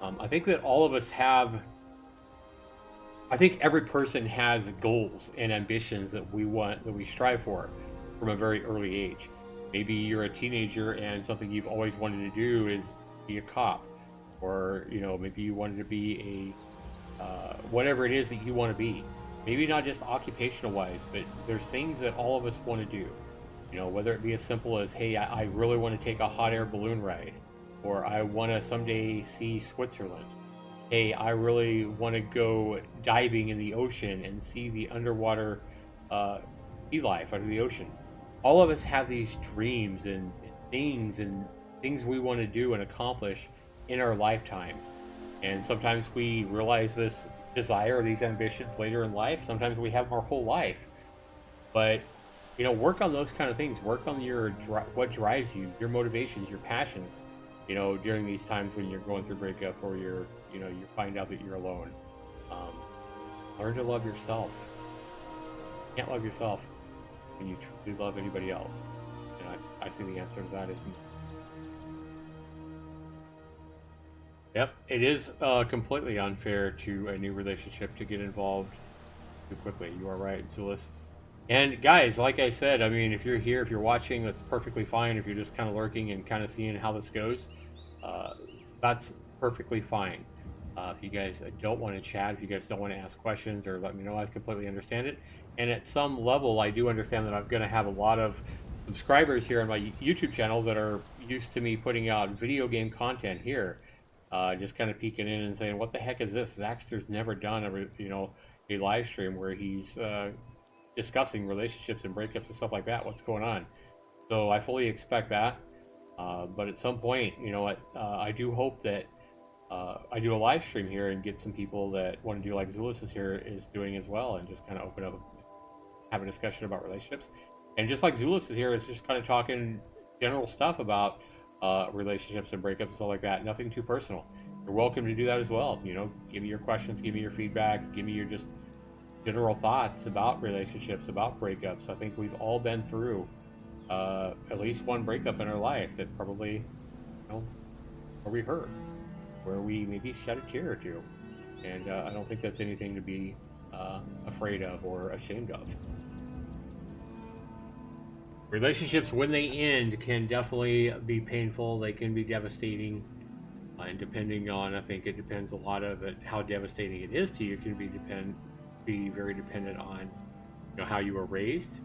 [SPEAKER 1] I think that all of us I think every person has goals and ambitions that we strive for from a very early age. Maybe you're a teenager and something you've always wanted to do is be a cop, or maybe you wanted to be whatever it is that you want to be. Maybe not just occupational wise, but there's things that all of us want to do. Whether it be as simple as, hey, I really want to take a hot air balloon ride, or I want to someday see Switzerland. Hey, I really want to go diving in the ocean and see the underwater sea life under the ocean. All of us have these dreams and things we want to do and accomplish in our lifetime. And sometimes we realize this desire or these ambitions later in life. Sometimes we have them our whole life. But work on those kind of things. Work on what drives you, your motivations, your passions. During these times when you're going through breakup or you find out that you're alone. Learn to love yourself. You can't love yourself when you truly love anybody else. And I see the answer to that is yep. It is completely unfair to a new relationship to get involved too quickly. You are right, Zulus. And guys, like I said, I mean, if you're here, if you're watching, that's perfectly fine. If you're just kind of lurking and kind of seeing how this goes, that's perfectly fine. If you guys don't want to chat, if you guys don't want to ask questions or let me know, I completely understand it. And at some level, I do understand that I'm going to have a lot of subscribers here on my YouTube channel that are used to me putting out video game content here. Just kind of peeking in and saying, what the heck is this? Zaxter's never done a live stream where he's discussing relationships and breakups and stuff like that. What's going on? So I fully expect that. But at some point, you know what, I do hope that I do a live stream here and get some people that want to do like Zulus is here is doing as well, and just kind of open up, have a discussion about relationships. And just like Zulus is here, is just kind of talking general stuff about relationships and breakups and stuff like that. Nothing too personal. You're welcome to do that as well. You know, give me your questions, give me your feedback, give me your just general thoughts about relationships, about breakups. I think we've all been through at least one breakup in our life that probably, you know, where we hurt, where we maybe shed a tear or two. And I don't think that's anything to be afraid of or ashamed of. Relationships, when they end, can definitely be painful. They can be devastating. And depending on, I think it depends a lot of it, how devastating it is to you. It can be very dependent on, you know, how you were raised,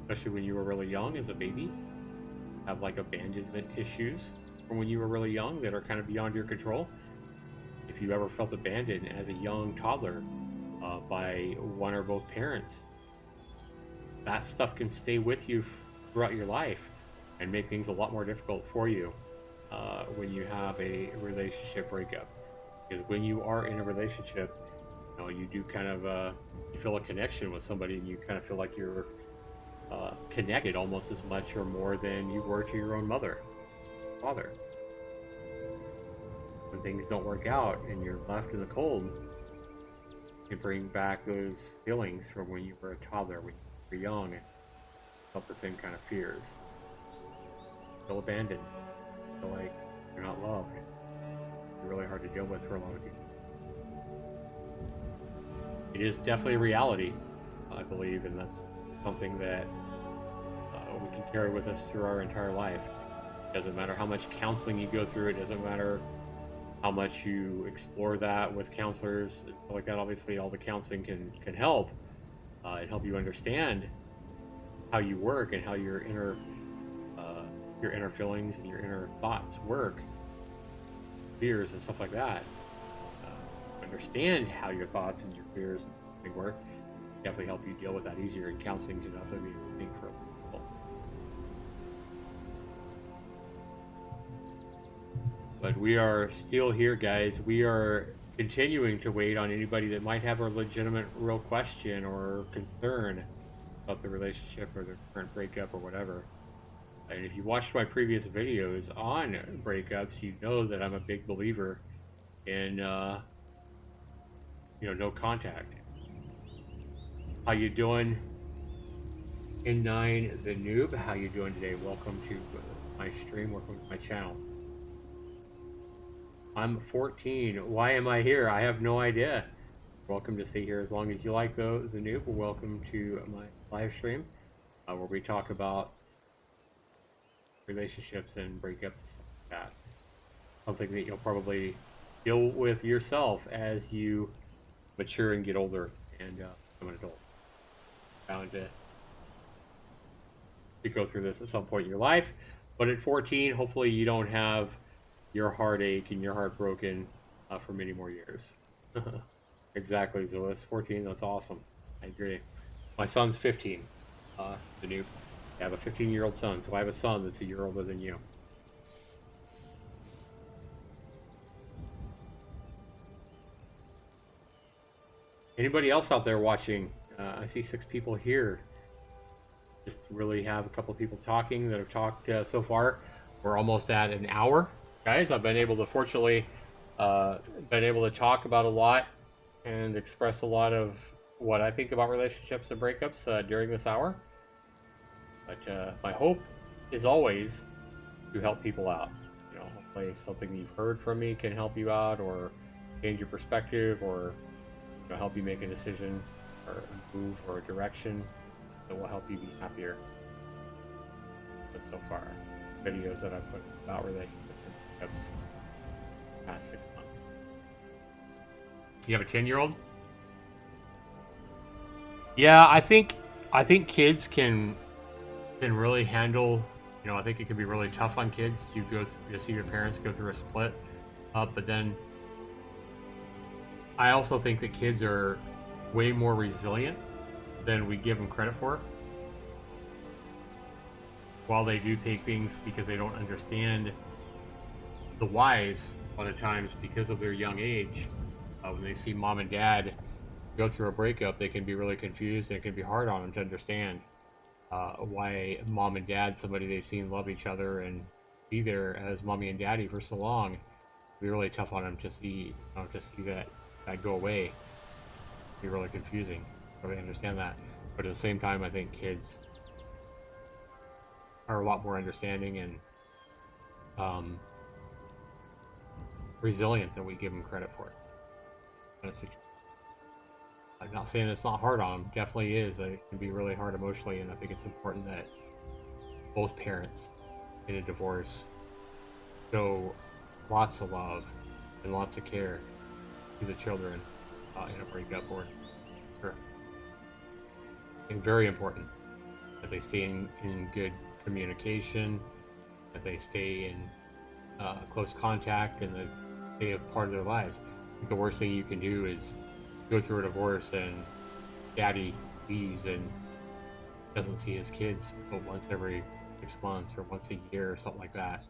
[SPEAKER 1] especially when you were really young as a baby. Have like abandonment issues from when you were really young that are kind of beyond your control. If you ever felt abandoned as a young toddler by one or both parents, that stuff can stay with you throughout your life and make things a lot more difficult for you when you have a relationship breakup. Because when you are in a relationship, you know, you do kind of you feel a connection with somebody, and you kind of feel like you're connected almost as much or more than you were to your own mother, father. When things don't work out and you're left in the cold, you bring back those feelings from when you were a toddler, when you were young, and felt the same kind of fears. Feel abandoned, feel like you're not loved. It's really hard to deal with for a lot of people. It is definitely a reality, I believe, and that's something that we can carry with us through our entire life. It doesn't matter how much counseling you go through, it doesn't matter how much you explore that with counselors, stuff like that. Obviously, all the counseling can help and help you understand how you work and how your inner feelings and your inner thoughts work, fears and stuff like that. Understand how your thoughts and your fears and everything work. Definitely help you deal with that easier, and counseling can definitely be a thing for people. But we are still here, guys. We are continuing to wait on anybody that might have a legitimate, real question or concern about the relationship or their current breakup or whatever. And if you watched my previous videos on breakups, you know that I'm a big believer in no contact. How you doing, N9 the Noob? How you doing today? Welcome to my stream. Welcome to my channel. I'm 14. Why am I here? I have no idea. Welcome to stay here as long as you like, though, the Noob. Welcome to my live stream where we talk about relationships and breakups and stuff like that. Something that you'll probably deal with yourself as you mature and get older and become an adult. Bound to go through this at some point in your life, but at 14, hopefully you don't have your heartache and your heart broken for many more years. Exactly, Zulus. 14, that's awesome. I agree. My son's 15. The new, I have a 15-year-old son, so I have a son that's a year older than you. Anybody else out there watching? I see 6 people here. Just really have a couple of people talking that have talked so far. We're almost at an hour, guys. I've been able to, fortunately, talk about a lot and express a lot of what I think about relationships and breakups during this hour. But my hope is always to help people out. You know, hopefully something you've heard from me can help you out, or change your perspective, or help you make a decision or a move or a direction that will help you be happier. But so far, videos that I've put about relationships and breakups the past 6 months. You have a 10-year-old? Yeah, I think kids can really handle. I think it can be really tough on kids to see your parents go through a split up, but then I also think that kids are way more resilient than we give them credit for. while they do take things because they don't understand the whys, a lot of times because of their young age, when they see mom and dad go through a breakup, they can be really confused, and it can be hard on them to understand why mom and dad, somebody they've seen love each other and be there as mommy and daddy for so long, it'd be really tough on them to see, that go away. It'd be really confusing. Really understand that, but at the same time, I think kids are a lot more understanding and resilient than we give them credit for. I'm not saying it's not hard on them. Definitely is. It can be really hard emotionally, and I think it's important that both parents in a divorce show lots of love and lots of care to the children in a breakup, or sure. And very important that they stay in good communication, that they stay in close contact, and that they have part of their lives. I think the worst thing you can do is go through a divorce and daddy leaves and doesn't see his kids but once every 6 months or once a year or something like that.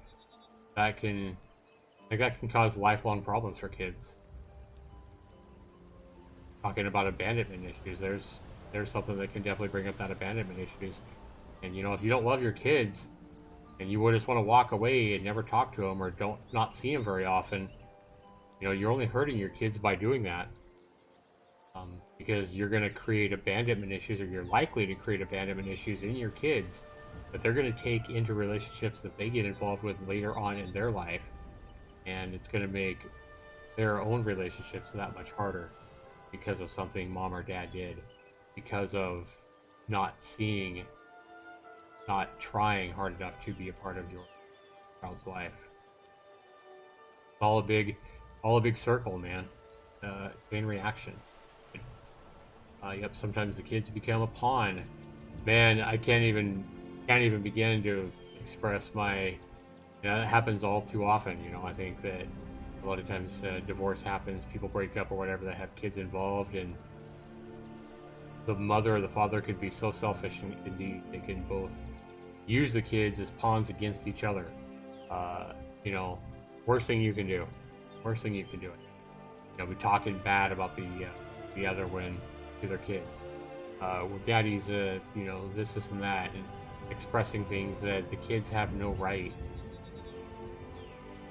[SPEAKER 1] That can cause lifelong problems for kids. Talking about abandonment issues, there's something that can definitely bring up that abandonment issues. And if you don't love your kids and you would just want to walk away and never talk to them or not see them very often, you're only hurting your kids by doing that. Because you're going to create abandonment issues, or you're likely to create abandonment issues in your kids that they're going to take into relationships that they get involved with later on in their life, and it's going to make their own relationships that much harder because of something mom or dad did, because of not trying hard enough to be a part of your child's life. It's all a big circle, man. Chain reaction. Yep, sometimes the kids become a pawn. Man, I can't even begin to express my. That happens all too often. I think that a lot of times divorce happens, people break up or whatever, that have kids involved, and the mother or the father could be so selfish, and indeed they can both use the kids as pawns against each other. Worst thing you can do. Worst thing you can do. Be talking bad about the other one to their kids. Well, daddy's, this and that, and expressing things that the kids have no right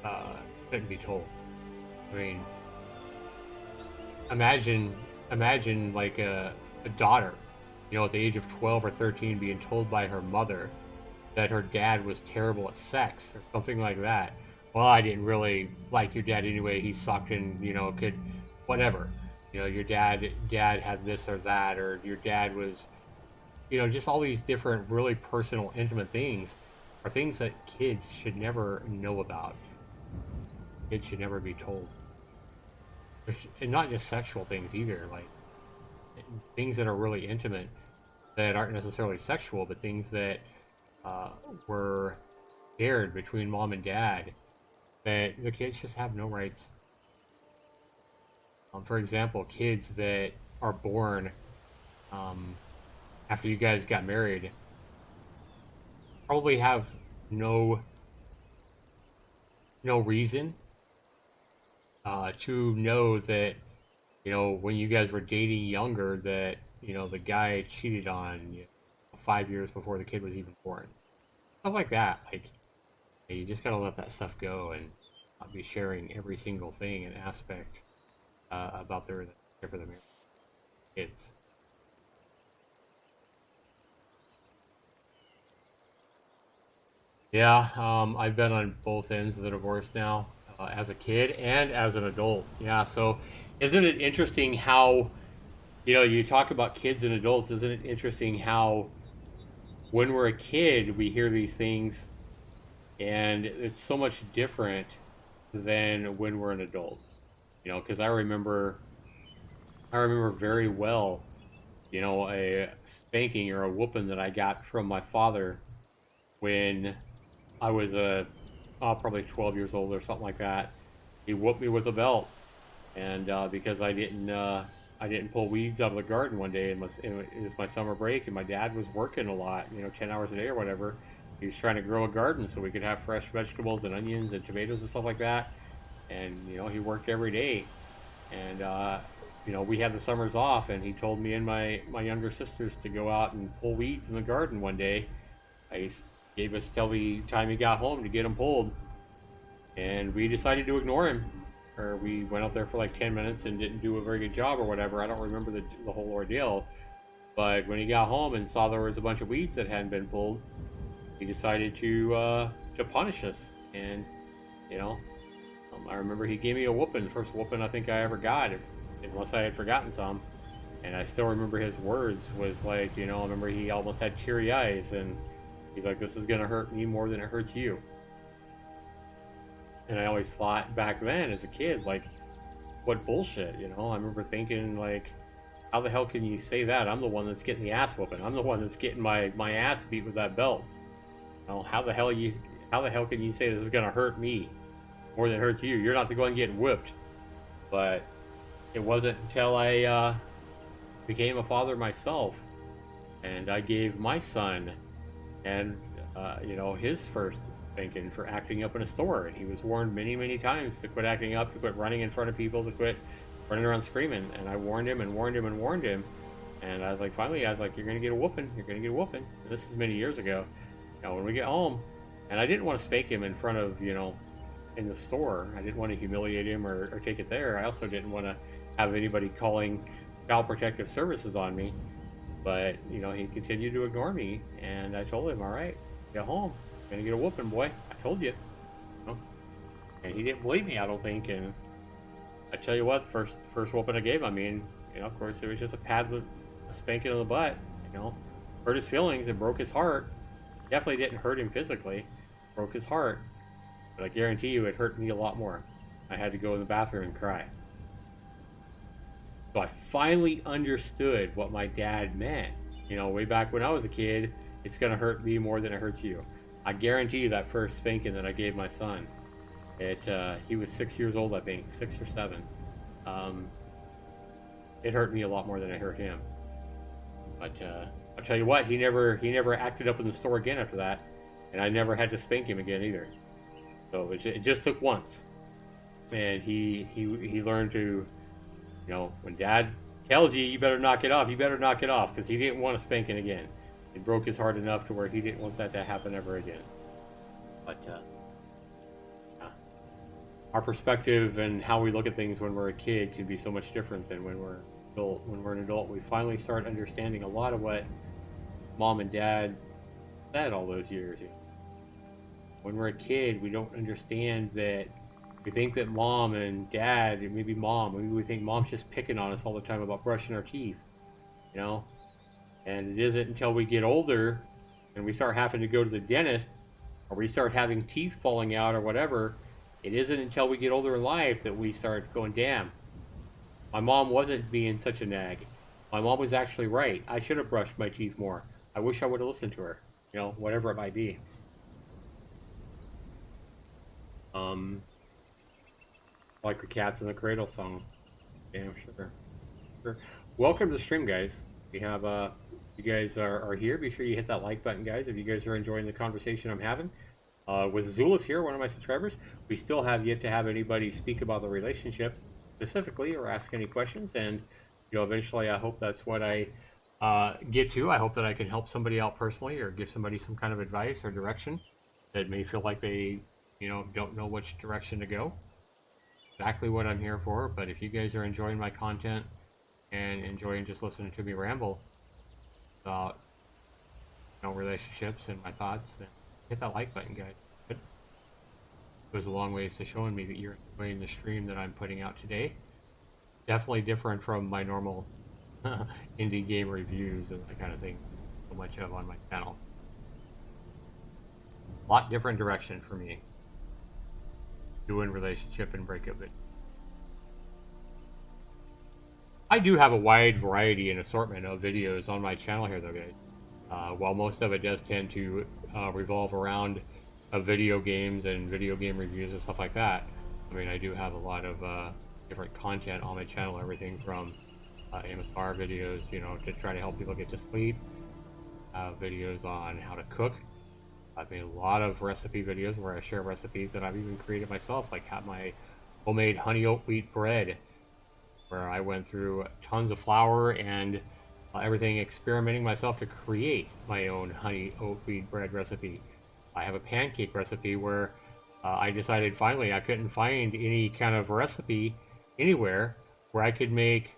[SPEAKER 1] to be told. I mean, imagine like a daughter, at the age of 12 or 13 being told by her mother that her dad was terrible at sex or something like that. Well, I didn't really like your dad anyway. He sucked and, could, whatever. Your dad had this or that, or your dad was, just all these different really personal, intimate things are things that kids should never know about. Kids should never be told. And not just sexual things either, like things that are really intimate that aren't necessarily sexual, but things that were shared between mom and dad that the kids just have no rights. For example, kids that are born after you guys got married probably have no reason to know that, when you guys were dating younger, that, the guy cheated on you 5 years before the kid was even born. Stuff like that. Like, you just gotta let that stuff go and not be sharing every single thing and aspect about their for the kids. Yeah, I've been on both ends of the divorce now, as a kid and as an adult. Yeah, so isn't it interesting how, you talk about kids and adults, isn't it interesting how when we're a kid, we hear these things, and it's so much different than when we're an adult. Because I remember very well, a spanking or a whooping that I got from my father when I was probably 12 years old or something like that. He whooped me with a belt, and because I didn't pull weeds out of the garden one day, and it was my summer break, and my dad was working a lot, 10 hours a day or whatever, he was trying to grow a garden so we could have fresh vegetables and onions and tomatoes and stuff like that. And you know, he worked every day. And you know, we had the summers off, and he told me and my younger sisters to go out and pull weeds in the garden one day. I gave us till the time he got home to get them pulled, and we decided to ignore him. Or we went out there for like 10 minutes and didn't do a very good job or whatever. I don't remember the whole ordeal. But when he got home and saw there was a bunch of weeds that hadn't been pulled, he decided to punish us. And you know, I remember he gave me a whooping, first whooping I think I ever got, unless I had forgotten some. And I still remember his words was like, you know, I remember he almost had teary eyes, and he's like, "This is gonna hurt me more than it hurts you." And I always thought back then as a kid, like, what bullshit, you know? I remember thinking, like, how the hell can you say that? I'm the one that's getting the ass whooping. I'm the one that's getting my ass beat with that belt. You know, how the hell can you say this is gonna hurt me more than it hurts you? You're not the one getting whipped. But it wasn't until I became a father myself, and I gave my son and you know, his first spanking for acting up in a store. And he was warned many times to quit acting up, to quit running in front of people, to quit running around screaming. And I warned him and warned him and warned him. And I was like, finally, I was like, "You're gonna get a whooping. You're gonna get a whooping." And this is many years ago. You know, when we get home, and I didn't want to spank him in front of, you know, in the store. I didn't want to humiliate him or take it there. I also didn't want to have anybody calling Child Protective Services on me. But, you know, he continued to ignore me, and I told him, "All right, get home. You're gonna get a whooping, boy. I told you." You know? And he didn't believe me, I don't think. And I tell you what, first whooping I gave him, I mean, you know, of course, it was just a pad with a spanking on the butt. You know, hurt his feelings and broke his heart. Definitely didn't hurt him physically, broke his heart. But I guarantee you, it hurt me a lot more. I had to go in the bathroom and cry. So I finally understood what my dad meant. You know, way back when I was a kid, it's gonna hurt me more than it hurts you. I guarantee you that first spanking that I gave my son, he was 6 years old, I think, 6 or 7. It hurt me a lot more than it hurt him. But I'll tell you what, he never acted up in the store again after that, and I never had to spank him again either. So it just took once, and he learned to. You know, when Dad tells you better knock it off, you better knock it off, because he didn't want to spank it again. It broke his heart enough to where he didn't want that to happen ever again. But our perspective and how we look at things when we're a kid can be so much different than when we're adult. When we're an adult, we finally start understanding a lot of what Mom and Dad said all those years. When we're a kid, we don't understand that. We think that Mom and Dad, maybe we think Mom's just picking on us all the time about brushing our teeth, you know? And it isn't until we get older and we start having to go to the dentist, or we start having teeth falling out or whatever, it isn't until we get older in life that we start going, "Damn, my mom wasn't being such a nag. My mom was actually right. I should have brushed my teeth more. I wish I would have listened to her." You know, whatever it might be. Like the Cats in the Cradle song. Damn sure. Welcome to the stream, guys. We have you guys are here. Be sure you hit that like button, guys, if you guys are enjoying the conversation I'm having. With Zulus here, one of my subscribers, we still have yet to have anybody speak about the relationship specifically or ask any questions, and you know, eventually I hope that's what I get to. I hope that I can help somebody out personally or give somebody some kind of advice or direction that may feel like they, you know, don't know which direction to go. Exactly what I'm here for. But if you guys are enjoying my content and enjoying just listening to me ramble about, you know, relationships and my thoughts, then hit that like button, guys. It goes a long ways to showing me that you're enjoying the stream that I'm putting out today. Definitely different from my normal indie game reviews and that kind of thing so much of on my channel. A lot different direction for me doing relationship and breakup. I do have a wide variety and assortment of videos on my channel here though, guys. While most of it does tend to revolve around video games and video game reviews and stuff like that, I mean, I do have a lot of different content on my channel, everything from MSR videos, you know, to try to help people get to sleep, videos on how to cook, I've made a lot of recipe videos where I share recipes that I've even created myself, like my homemade honey oat wheat bread, where I went through tons of flour and everything, experimenting myself to create my own honey oat wheat bread recipe. I have a pancake recipe where I decided finally I couldn't find any kind of recipe anywhere where I could make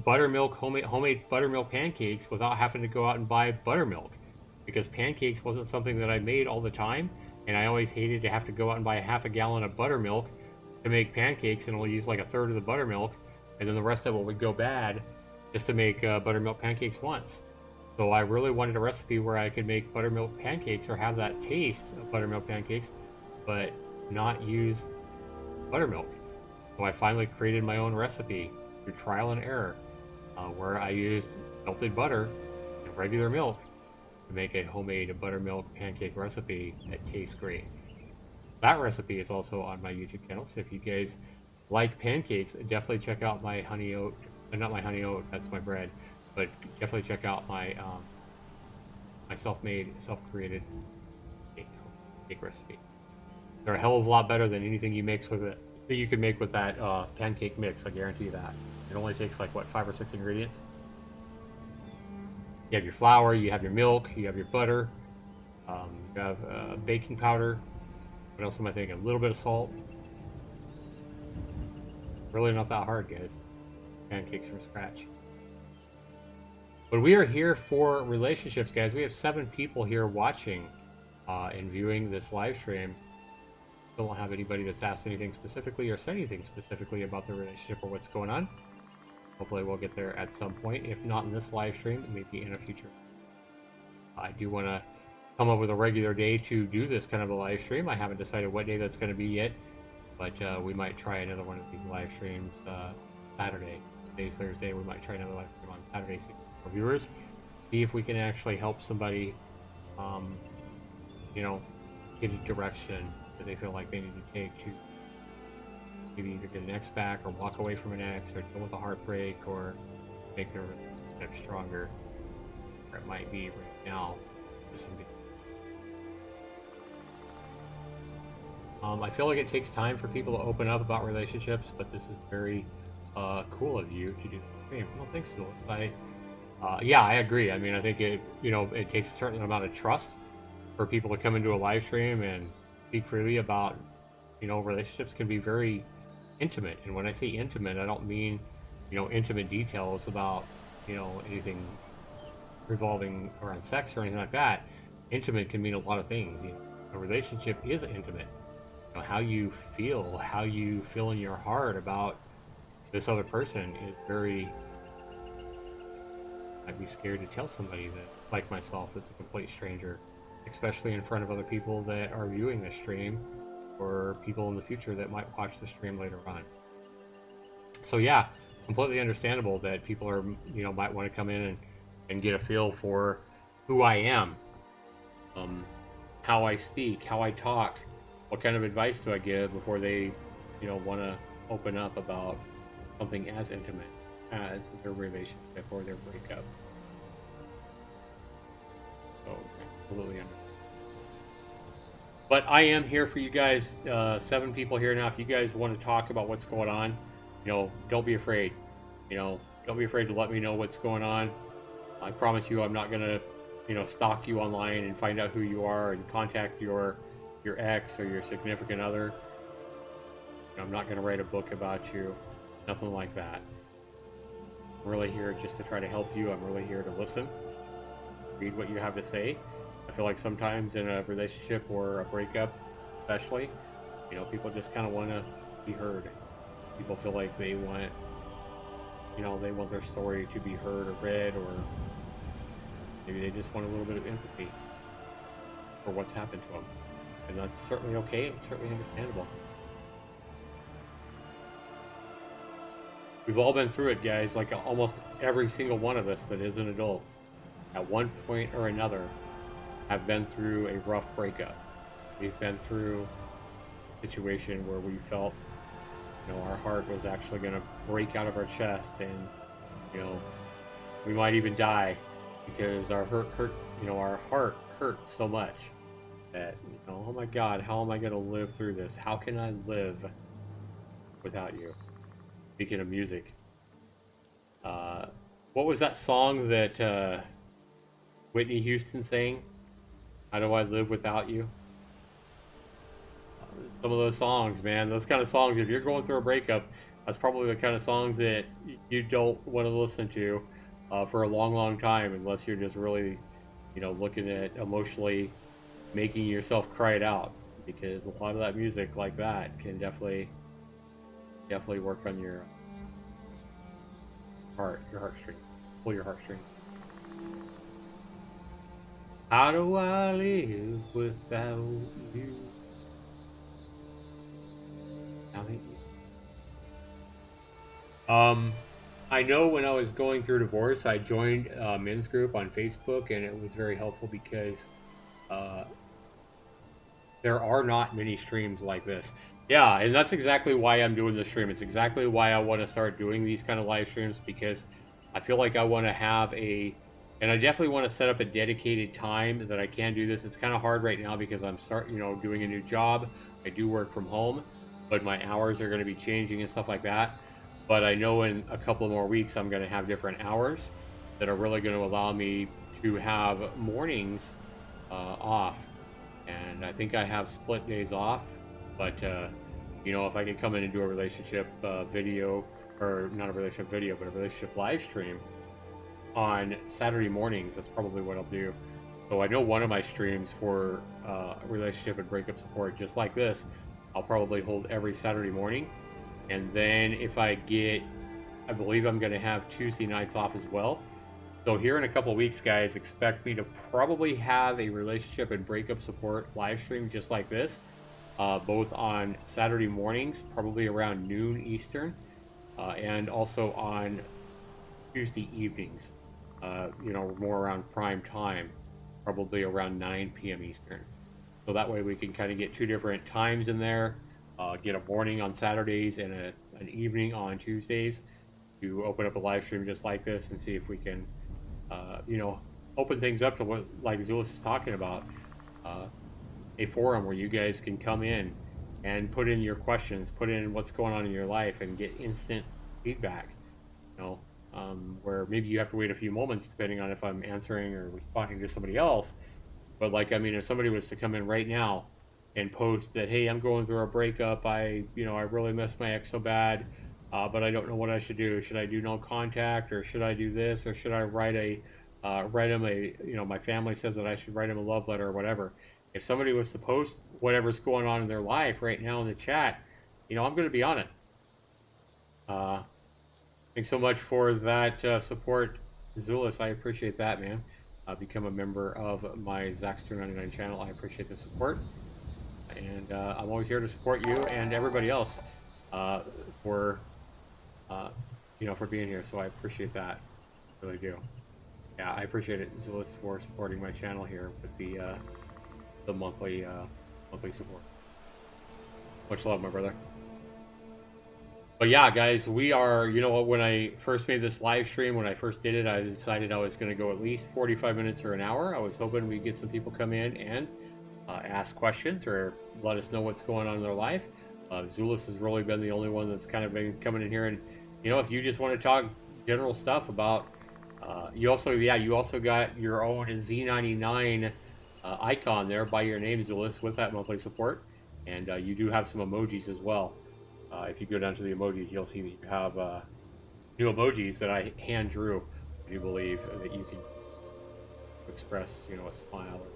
[SPEAKER 1] homemade buttermilk pancakes without having to go out and buy buttermilk, because pancakes wasn't something that I made all the time, and I always hated to have to go out and buy half a gallon of buttermilk to make pancakes, and only use like a third of the buttermilk, and then the rest of it would go bad just to make buttermilk pancakes once. So I really wanted a recipe where I could make buttermilk pancakes or have that taste of buttermilk pancakes, but not use buttermilk. So I finally created my own recipe through trial and error, where I used melted butter and regular milk to make a homemade buttermilk pancake recipe that tastes great. That recipe is also on my YouTube channel, so if you guys like pancakes, definitely check out my honey oat, not my honey oat, that's my bread, but definitely check out my my self-made, self-created cake recipe. They're a hell of a lot better than anything you mix with it that you can make with that pancake mix. I guarantee that. It only takes like what, 5 or 6 ingredients. You have your flour, you have your milk, you have your butter, you have baking powder. What else am I thinking? A little bit of salt. Really not that hard, guys. Pancakes from scratch. But we are here for relationships, guys. We have 7 people here watching and viewing this live stream. Still don't have anybody that's asked anything specifically or said anything specifically about the relationship or what's going on. Hopefully we'll get there at some point. If not in this live stream, maybe in a future. I do want to come up with a regular day to do this kind of a live stream. I haven't decided what day that's going to be yet, but we might try another one of these live streams Saturday. Today's Thursday. We might try another live stream on Saturday for viewers. See if we can actually help somebody, you know, get a direction that they feel like they need to take to maybe either get an ex back or walk away from an ex or deal with a heartbreak or make their relationship stronger. Or it might be right now with somebody. I feel like it takes time for people to open up about relationships, but this is very cool of you to do. Hey, well, thanks, Zulus. Yeah, I agree. I mean, I think it takes a certain amount of trust for people to come into a live stream and speak freely about, relationships can be very intimate. And when I say intimate, I don't mean, intimate details about, anything revolving around sex or anything like that. Intimate can mean a lot of things. A relationship is intimate. How you feel in your heart about this other person is very. I'd be scared to tell somebody that, like myself, that's a complete stranger, especially in front of other people that are viewing this stream or people in the future that might watch the stream later on. So yeah, completely understandable that people are, might want to come in and get a feel for who I am, how I speak, how I talk, what kind of advice do I give before they, want to open up about something as intimate as their relationship or their breakup. So, absolutely understand. But I am here for you guys, 7 people here now. If you guys want to talk about what's going on, don't be afraid. Don't be afraid to let me know what's going on. I promise you I'm not going to, stalk you online and find out who you are and contact your ex or your significant other. I'm not going to write a book about you. Nothing like that. I'm really here just to try to help you. I'm really here to listen, read what you have to say. I feel like sometimes in a relationship or a breakup, especially, people just kind of want to be heard. People feel like they want, they want their story to be heard or read, or maybe they just want a little bit of empathy for what's happened to them. And that's certainly okay. It's certainly understandable. We've all been through it, guys. Like almost every single one of us that is an adult, at one point or another, have been through a rough breakup. We've been through a situation where we felt, our heart was actually going to break out of our chest, and we might even die because our heart hurt so much. that, you know, oh my God, how am I going to live through this? How can I live without you? Speaking of music, what was that song that Whitney Houston sang? How do I live without you? Some of those songs, man, those kind of songs, if you're going through a breakup, that's probably the kind of songs that you don't want to listen to for a long, long time, unless you're just really, you know, looking at emotionally making yourself cry it out, because a lot of that music like that can definitely work on your heartstrings, pull your heartstrings. How do I live without you? I know when I was going through divorce, I joined a men's group on Facebook, and it was very helpful because uh, there are not many streams like this. Yeah, and that's exactly why I'm doing this stream. It's exactly why I want to start doing these kind of live streams, because I feel like I want to have and I definitely want to set up a dedicated time that I can do this. It's kind of hard right now because I'm doing a new job. I do work from home, but my hours are going to be changing and stuff like that. But I know in a couple more weeks, I'm going to have different hours that are really going to allow me to have mornings off. And I think I have split days off, but you know, if I can come in and do a relationship video, or not a relationship video, but a relationship live stream on Saturday mornings, that's probably what I'll do. So I know one of my streams for relationship and breakup support, just like this, I'll probably hold every Saturday morning. And then if I believe I'm going to have Tuesday nights off as well. So here in a couple of weeks, guys, expect me to probably have a relationship and breakup support live stream just like this, both on Saturday mornings, probably around noon Eastern, and also on Tuesday evenings, you know, more around prime time, probably around 9 p.m. Eastern. So that way we can kind of get two different times in there, get a morning on Saturdays and an evening on Tuesdays to open up a live stream just like this and see if we can you know, open things up to what, like Zulus is talking about, a forum where you guys can come in and put in your questions, put in what's going on in your life, and get instant feedback. You know, where maybe you have to wait a few moments depending on if I'm answering or responding to somebody else. But like, I mean, if somebody was to come in right now and post that, hey, I'm going through a breakup, I really miss my ex so bad, but I don't know what I should do. Should I do no contact, or should I do this, or should I write him a, you know, my family says that I should write him a love letter or whatever. If somebody was to post whatever's going on in their life right now in the chat, you know, I'm going to be on it. Thanks so much for that support, Zulus. I appreciate that, man. Become a member of my Zaxter99 channel. I appreciate the support. And I'm always here to support you and everybody else for you know, for being here. So I appreciate that, really do. Yeah, I appreciate it, Zulus, for supporting my channel here with the monthly support. Much love, my brother. But yeah, guys, we are, you know what, when I first made this live stream, when I first did it, I decided I was going to go at least 45 minutes or an hour. I was hoping we'd get some people come in and ask questions or let us know what's going on in their life. Zulus has really been the only one that's kind of been coming in here. And, you know, if you just want to talk general stuff about, you also got your own Z99 icon there by your name, Zulus, with that monthly support. And you do have some emojis as well. If you go down to the emojis, you'll see that you have new emojis that I hand drew. I do believe that you can express, you know, a smile or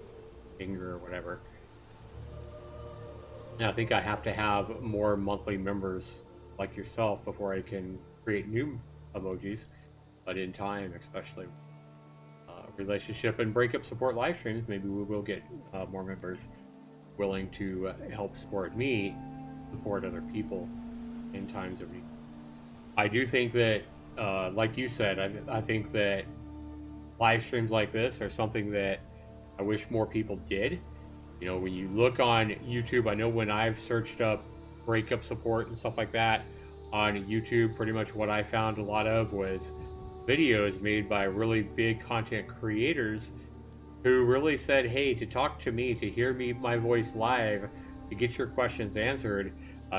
[SPEAKER 1] anger or whatever. And I think I have to have more monthly members like yourself before I can create new emojis. But in time, especially relationship and breakup support live streams, maybe we will get more members willing to help support me, support other people in times of need. I do think that, like you said, I think that live streams like this are something that I wish more people did. You know, when you look on YouTube, I know when I've searched up breakup support and stuff like that on YouTube, pretty much what I found a lot of was videos made by really big content creators who really said, hey, to talk to me, to hear me, my voice live, to get your questions answered,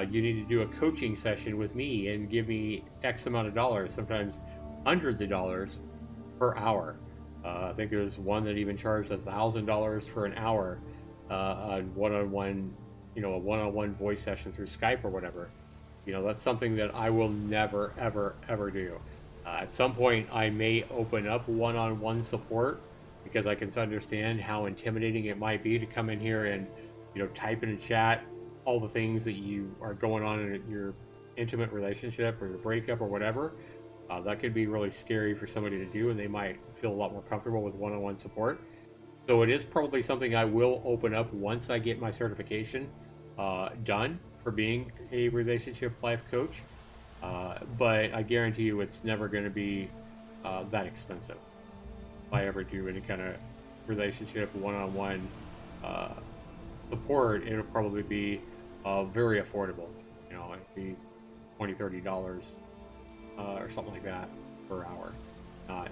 [SPEAKER 1] you need to do a coaching session with me and give me X amount of dollars, sometimes hundreds of dollars per hour. I think there's one that even charged $1,000 for an hour on one-on-one, a one-on-one voice session through Skype or whatever. That's something that I will never, ever, ever do. At some point, I may open up one-on-one support because I can understand how intimidating it might be to come in here and, type in a chat all the things that you are going on in your intimate relationship or your breakup or whatever. That could be really scary for somebody to do, and they might feel a lot more comfortable with one-on-one support. So it is probably something I will open up once I get my certification done for being a relationship life coach. But I guarantee you it's never going to be that expensive. If I ever do any kind of relationship one-on-one support, it'll probably be very affordable. It'd be $20-$30 or something like that per hour, not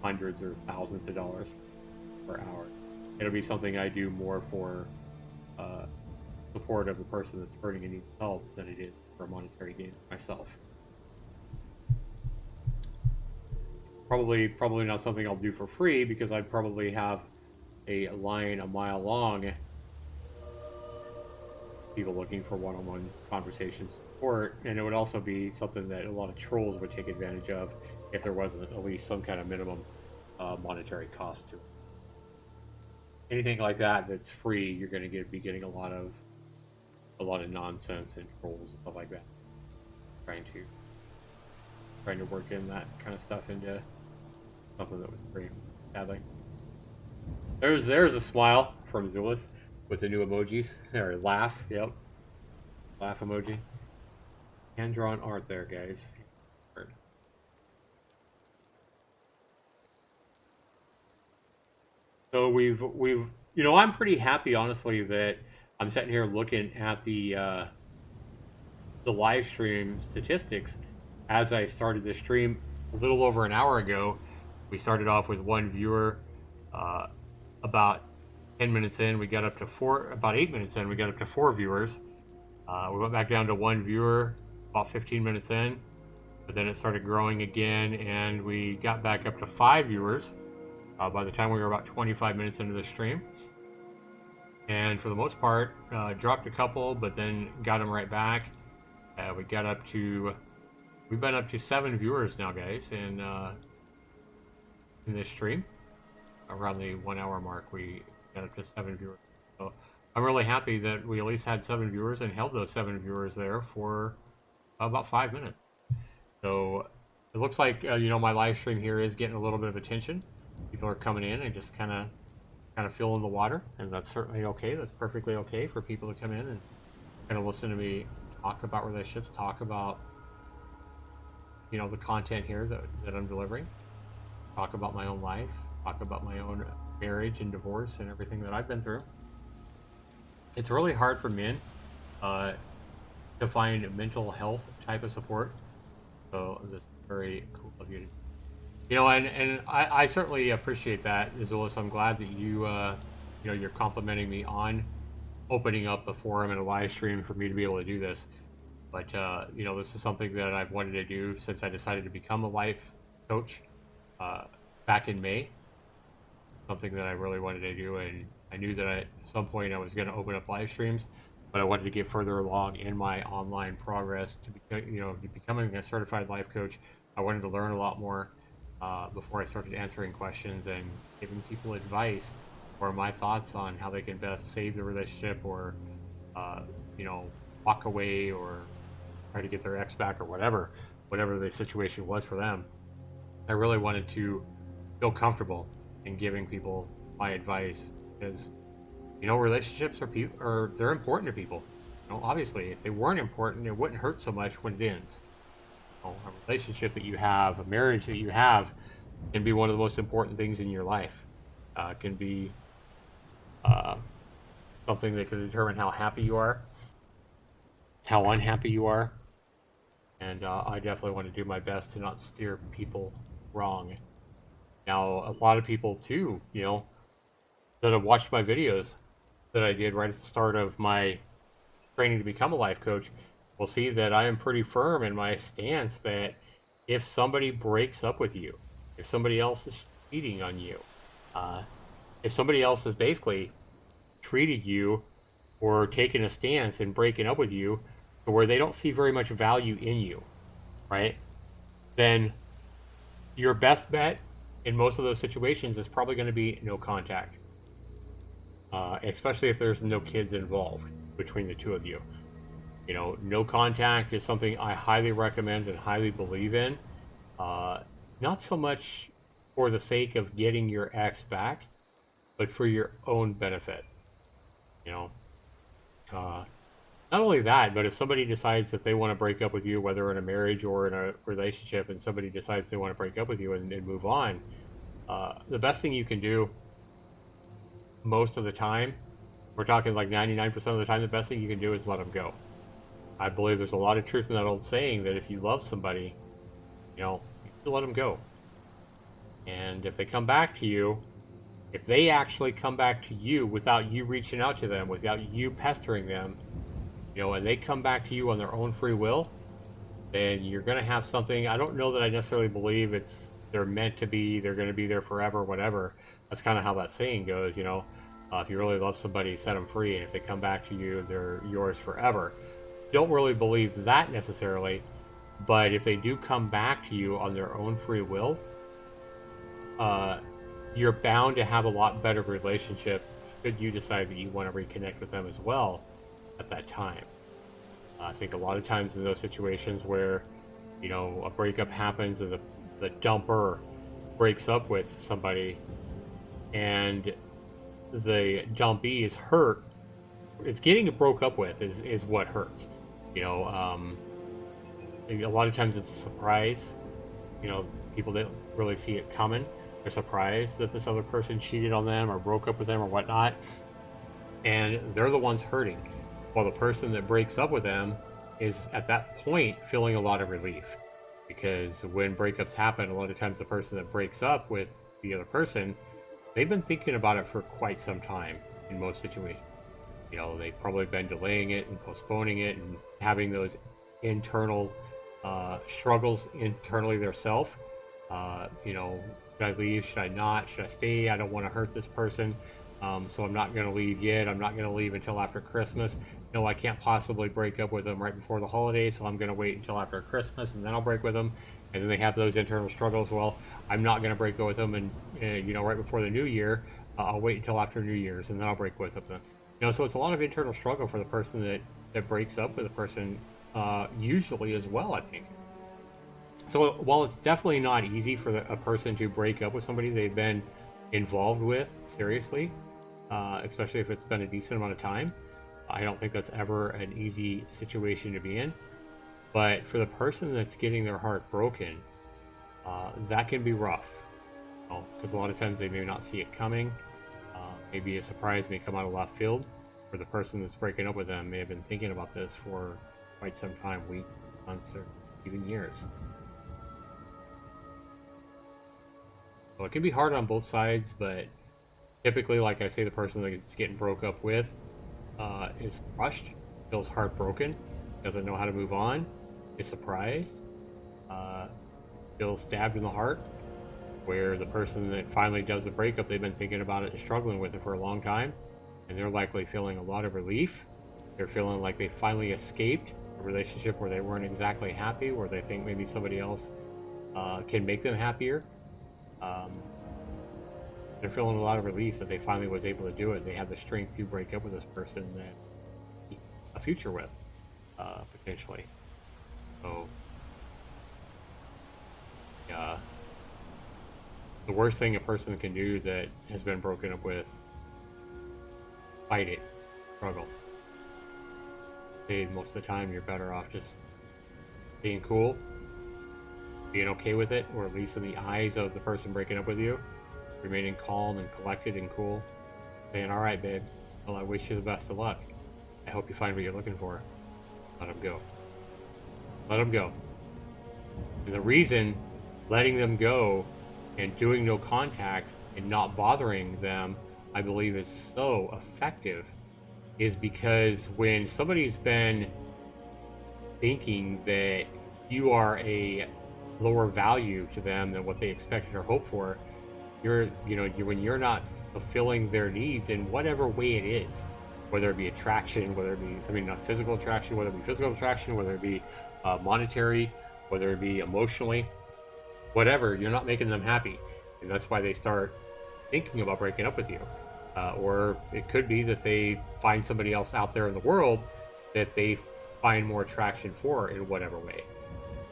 [SPEAKER 1] hundreds or thousands of dollars per hour. It'll be something I do more for support of the person that's hurting and needs help than it is for monetary gain myself. Probably not something I'll do for free, because I'd probably have a line a mile long, people looking for one-on-one conversation support, and it would also be something that a lot of trolls would take advantage of if there wasn't at least some kind of minimum monetary cost to it. Anything like that that's free, you're going to be getting a lot of nonsense and trolls and stuff like that. Trying to work in that kind of stuff into something that was free. Sadly, there's a smile from Zulus with the new emojis, or laugh. Yep, laugh emoji. Hand drawn art there, guys. So we've I'm pretty happy, honestly, that I'm sitting here looking at the live stream statistics. As I started this stream a little over an hour ago, we started off with one viewer. About 10 minutes in, we got up to four. About 8 minutes in, we got up to 4 viewers. We went back down to 1 viewer about 15 minutes in, but then it started growing again, and we got back up to 5 viewers by the time we were about 25 minutes into the stream. And for the most part, dropped a couple, but then got them right back. We've been up to 7 viewers now, guys, in this stream. Around the 1 hour mark, we got up to 7 viewers. So I'm really happy that we at least had 7 viewers and held those 7 viewers there for about 5 minutes. So it looks like my live stream here is getting a little bit of attention. People are coming in and just kind of filling the water, and that's certainly okay. That's perfectly okay for people to come in and kind of listen to me talk about relationships, talk about the content here that I'm delivering, talk about my own life, talk about my own marriage and divorce and everything that I've been through. It's really hard for men to find mental health type of support. So this is very cool of you to, and I certainly appreciate that, Zulus. I'm glad that you're complimenting me on opening up the forum and a live stream for me to be able to do this. But this is something that I've wanted to do since I decided to become a life coach back in May. Something that I really wanted to do, and I knew that at some point I was going to open up live streams, but I wanted to get further along in my online progress to becoming a certified life coach. I wanted to learn a lot more before I started answering questions and giving people advice or my thoughts on how they can best save the relationship, or walk away, or try to get their ex back, or whatever the situation was for them. I really wanted to feel comfortable in giving people my advice, because relationships they're important to people. Obviously, if they weren't important, it wouldn't hurt so much when it ends. A relationship that you have, a marriage that you have, can be one of the most important things in your life. Can be something that can determine how happy you are, how unhappy you are, and I definitely want to do my best to not steer people wrong. Now, a lot of people too, that have watched my videos that I did right at the start of my training to become a life coach will see that I am pretty firm in my stance that if somebody breaks up with you, if somebody else is cheating on you, uh, if somebody else has basically treated you or taken a stance and breaking up with you to where they don't see very much value in you, right? Then your best bet in most of those situations is probably going to be no contact, especially if there's no kids involved between the two of you. You know, no contact is something I highly recommend and highly believe in. Uh, Not so much for the sake of getting your ex back, but for your own benefit. You know, uh, not only that, but if somebody decides that they want to break up with you, whether in a marriage or in a relationship, and somebody decides they want to break up with you and move on, the best thing you can do most of the time, we're talking like 99% of the time, the best thing you can do is let them go. I believe there's a lot of truth in that old saying that if you love somebody, you know, you let them go. And if they come back to you, if they actually come back to you without you reaching out to them, without you pestering them, you know, and they come back to you on their own free will, then you're going to have something. I don't know that I necessarily believe they're meant to be, they're going to be there forever, whatever. That's kind of how that saying goes, you know. If you really love somebody, set them free, and if they come back to you, they're yours forever. Don't really believe that necessarily, but if they do come back to you on their own free will, you're bound to have a lot better relationship should you decide that you want to reconnect with them as well at that time. I think a lot of times in those situations where, you know, a breakup happens and the dumper breaks up with somebody and the dumpee is hurt, it's getting broke up with is what hurts. You know, a lot of times it's a surprise. You know, people didn't really see it coming. They're surprised that this other person cheated on them or broke up with them or whatnot. And they're the ones hurting. While the person that breaks up with them is at that point feeling a lot of relief. Because when breakups happen, a lot of times the person that breaks up with the other person, they've been thinking about it for quite some time in most situations. You know, they've probably been delaying it and postponing it and having those internal struggles internally themselves. You know, should I leave? Should I not? Should I stay? I don't want to hurt this person. So I'm not going to leave yet. I'm not going to leave until after Christmas. No, I can't possibly break up with them right before the holidays, so I'm going to wait until after Christmas and then I'll break with them. And then they have those internal struggles. Well, I'm not going to break up with them and you know, right before the new year. I'll wait until after New Year's and then I'll break with them. You know, so it's a lot of internal struggle for the person that breaks up with a person, usually as well, I think. So while it's definitely not easy for a person to break up with somebody they've been involved with seriously, especially if it's been a decent amount of time, I don't think that's ever an easy situation to be in. But for the person that's getting their heart broken, that can be rough. Because a lot of times they may not see it coming. Maybe a surprise may come out of left field. For the person that's breaking up with them may have been thinking about this for quite some time, weeks, months, or even years. So it can be hard on both sides, but typically, like I say, the person that's getting broke up with is crushed, feels heartbroken, doesn't know how to move on, is surprised, feels stabbed in the heart, where the person that finally does the breakup, they've been thinking about it and struggling with it for a long time, and they're likely feeling a lot of relief. They're feeling like they finally escaped a relationship where they weren't exactly happy, where they think maybe somebody else can make them happier. They're feeling a lot of relief that they finally was able to do it. They had the strength to break up with this person that a future with, potentially. So, the worst thing a person can do that has been broken up with, fight it, struggle. Most of the time, you're better off just being cool, being okay with it, or at least in the eyes of the person breaking up with you, remaining calm and collected and cool, saying, all right, babe, well, I wish you the best of luck. I hope you find what you're looking for. Let them go. Let them go. And the reason letting them go and doing no contact and not bothering them I believe is so effective is because when somebody's been thinking that you are a lower value to them than what they expected or hoped for, when you're not fulfilling their needs in whatever way it is, whether it be attraction, whether it be, I mean, not physical attraction, whether it be physical attraction, whether it be monetary, whether it be emotionally, whatever, you're not making them happy. And that's why they start thinking about breaking up with you. Or it could be that they find somebody else out there in the world that they find more attraction for in whatever way.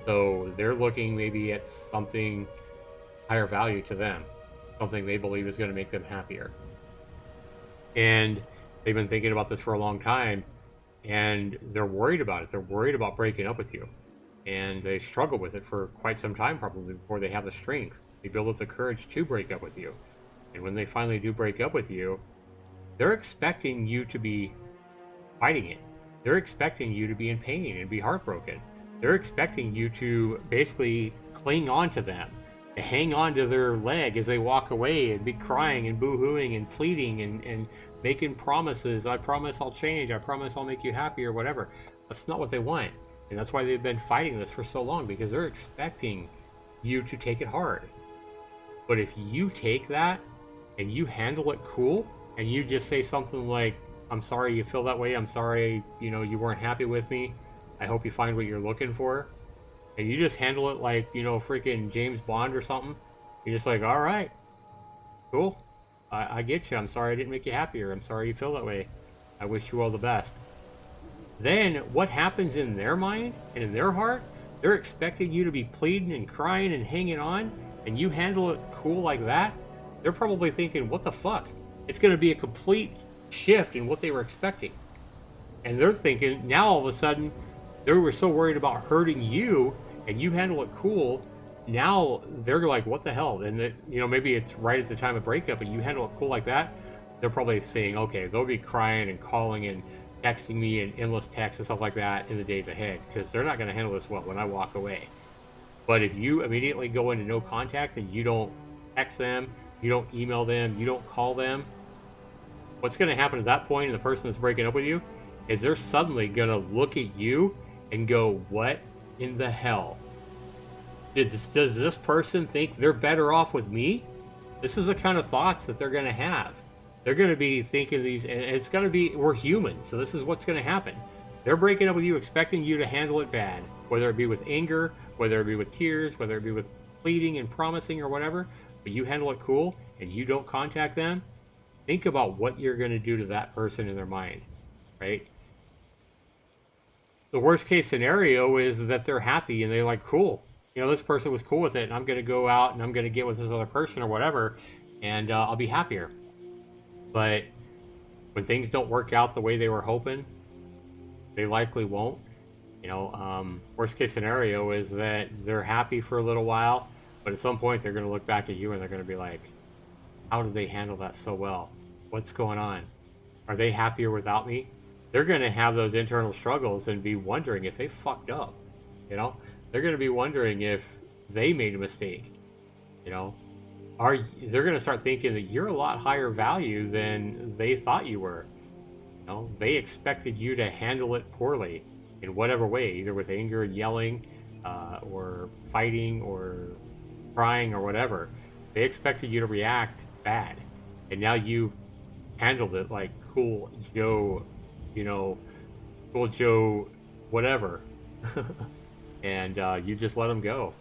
[SPEAKER 1] So they're looking maybe at something higher value to them, something they believe is going to make them happier. And they've been thinking about this for a long time, and they're worried about it. They're worried about breaking up with you. And they struggle with it for quite some time, probably before they have the strength. They build up the courage to break up with you. And when they finally do break up with you, they're expecting you to be fighting it. They're expecting you to be in pain and be heartbroken. They're expecting you to basically cling on to them, to hang on to their leg as they walk away and be crying and boo-hooing and pleading and making promises. I promise I'll change. I promise I'll make you happy or whatever. That's not what they want. And that's why they've been fighting this for so long, because they're expecting you to take it hard. But if you take that and you handle it cool, and you just say something like, I'm sorry you feel that way, I'm sorry, you weren't happy with me, I hope you find what you're looking for, and you just handle it like, freaking James Bond or something, you're just like, all right, cool, I get you, I'm sorry I didn't make you happier, I'm sorry you feel that way, I wish you all the best. Then what happens in their mind and in their heart, they're expecting you to be pleading and crying and hanging on, and you handle it cool like that. They're probably thinking, what the fuck? It's going to be a complete shift in what they were expecting. And they're thinking, now all of a sudden, they were so worried about hurting you, and you handle it cool, now they're like, what the hell? And maybe it's right at the time of breakup, and you handle it cool like that, they're probably saying, okay, they'll be crying and calling and texting me and endless texts and stuff like that in the days ahead, because they're not going to handle this well when I walk away. But if you immediately go into no contact and you don't text them, you don't email them, you don't call them, what's going to happen at that point, and the person that's breaking up with you, is they're suddenly going to look at you and go, what in the hell? Does this person think they're better off with me? This is the kind of thoughts that they're going to have. They're going to be thinking these, and it's going to be, we're human, so this is what's going to happen. They're breaking up with you expecting you to handle it bad, whether it be with anger, whether it be with tears, whether it be with pleading and promising or whatever, but you handle it cool and you don't contact them. Think about what you're going to do to that person in their mind, right? The worst case scenario is that they're happy and they're like, cool, this person was cool with it, and I'm going to go out and I'm going to get with this other person or whatever, and I'll be happier. But when things don't work out the way they were hoping, they likely won't. Worst case scenario is that they're happy for a little while, but at some point they're going to look back at you and they're going to be like, how did they handle that so well? What's going on? Are they happier without me? They're going to have those internal struggles and be wondering if they fucked up. They're going to be wondering if they made a mistake. They're going to start thinking that you're a lot higher value than they thought you were. They expected you to handle it poorly in whatever way, either with anger and yelling, or fighting, or crying, or whatever. They expected you to react bad, and now you handled it like cool Joe, cool Joe, whatever, and you just let them go.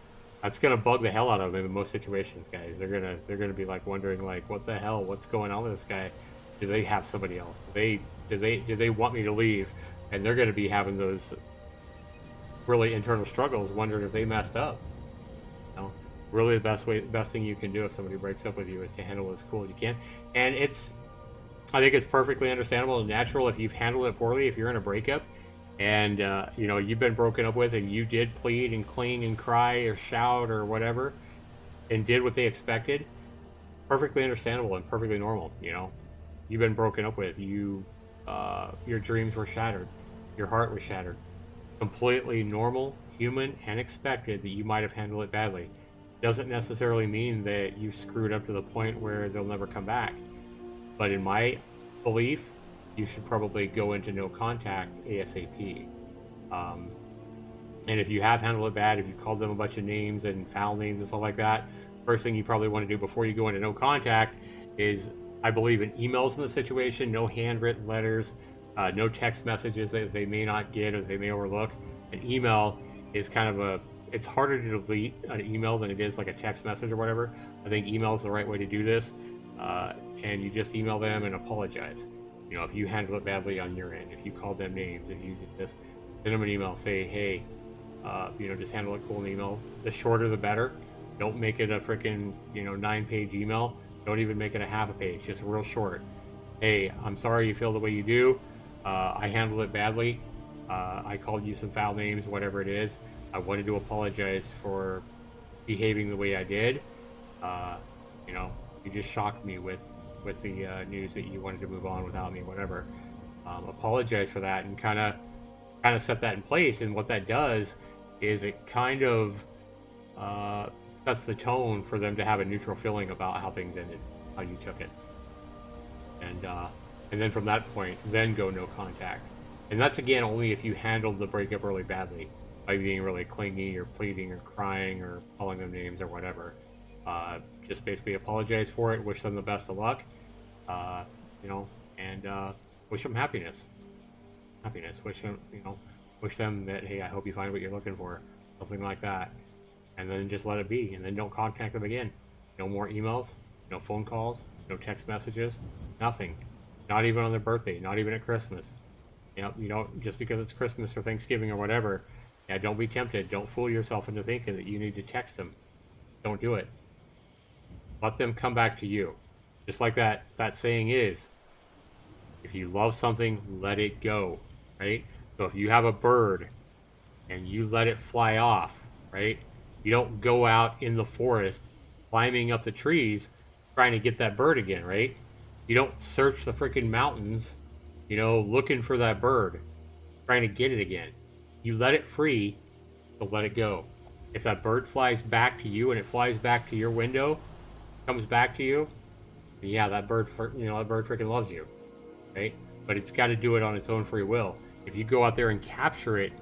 [SPEAKER 1] That's gonna bug the hell out of them in most situations, guys. They're gonna be like wondering, like, what the hell? What's going on with this guy? Do they have somebody else? Do they want me to leave? And they're gonna be having those really internal struggles, wondering if they messed up. Really the best thing you can do if somebody breaks up with you is to handle it as cool as you can. And I think it's perfectly understandable and natural if you've handled it poorly, if you're in a breakup and you've been broken up with and you did plead and cling and cry or shout or whatever and did what they expected. Perfectly understandable and perfectly normal. You've been broken up with, your dreams were shattered, your heart was shattered. Completely normal, human, and expected that you might have handled it badly. Doesn't necessarily mean that you screwed up to the point where they'll never come back. But in my belief, you should probably go into no contact ASAP. And if you have handled it bad, if you called them a bunch of names and foul names and stuff like that, first thing you probably want to do before you go into no contact is, I believe, in emails in the situation, no handwritten letters, no text messages that they may not get or they may overlook. An email is kind of it's harder to delete an email than it is like a text message or whatever. I think email is the right way to do this. And you just email them and apologize. You know, if you handle it badly on your end, if you called them names, if you did this, send them an email, say, hey, you know, just handle it cool in email. The shorter the better. Don't make it a freaking, you know, 9-page email. Don't even make it a half a page, just real short. Hey, I'm sorry you feel the way you do. I handled it badly. I called you some foul names, whatever it is. I wanted to apologize for behaving the way I did. You know, you just shocked me with the news that you wanted to move on without me, whatever. Apologize for that and kind of set that in place. And what that does is it kind of sets the tone for them to have a neutral feeling about how things ended, how you took it. And then from that point, then go no contact. And that's, again, only if you handled the breakup really badly, by being really clingy or pleading or crying or calling them names or whatever. Just basically apologize for it, wish them the best of luck, you know, and wish them happiness. Wish them, you know, wish them that, hey, I hope you find what you're looking for, something like that. And then just let it be, and then don't contact them again. No more emails, no phone calls, no text messages, nothing. Not even on their birthday, not even at Christmas. You know, you don't, just because it's Christmas or Thanksgiving or whatever, yeah, don't be tempted. Don't fool yourself into thinking that you need to text them. Don't do it. Let them come back to you. Just like that saying is, if you love something, let it go, right? So if you have a bird and you let it fly off, right? You don't go out in the forest climbing up the trees trying to get that bird again, right? You don't search the freaking mountains, you know, looking for that bird, trying to get it again. You let it free, so let it go. If that bird flies back to you and it flies back to your window, comes back to you, yeah, that bird, you know, that bird freaking loves you, right? But it's got to do it on its own free will. If you go out there and capture it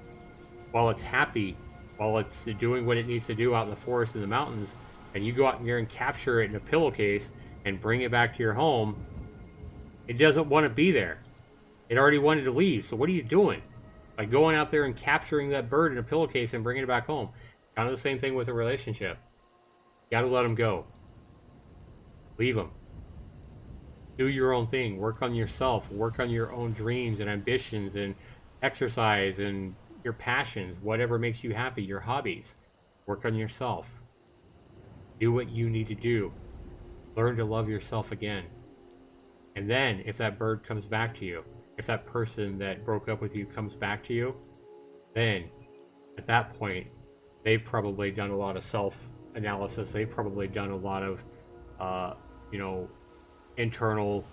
[SPEAKER 1] while it's happy, while it's doing what it needs to do out in the forest and the mountains, and you go out there and capture it in a pillowcase and bring it back to your home, it doesn't want to be there. It already wanted to leave. So what are you doing? By going out there and capturing that bird in a pillowcase and bringing it back home. Kind of the same thing with a relationship. You got to let them go. Leave them. Do your own thing. Work on yourself. Work on your own dreams and ambitions and exercise and your passions, whatever makes you happy, your hobbies. Work on yourself. Do what you need to do. Learn to love yourself again. And then, if that bird comes back to you, if that person that broke up with you comes back to you, then, at that point, they've probably done a lot of self-analysis. They've probably done a lot of, you know, internal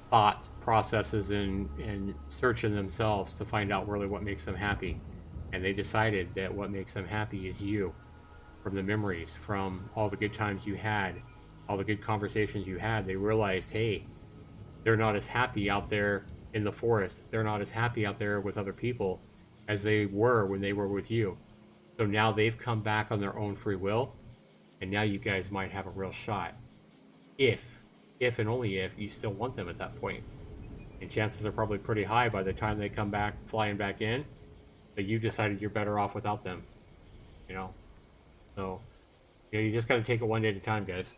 [SPEAKER 1] thoughts, processes, and searching themselves to find out really what makes them happy. And they decided that what makes them happy is you, from the memories, from all the good times you had, all the good conversations you had. They realized, hey, they're not as happy out there in the forest. They're not as happy out there with other people as they were when they were with you. So now they've come back on their own free will, and now you guys might have a real shot. If and only if you still want them at that point. And chances are probably pretty high by the time they come back, flying back in, that you decided you're better off without them. You know? So, you know, you just gotta take it one day at a time, guys.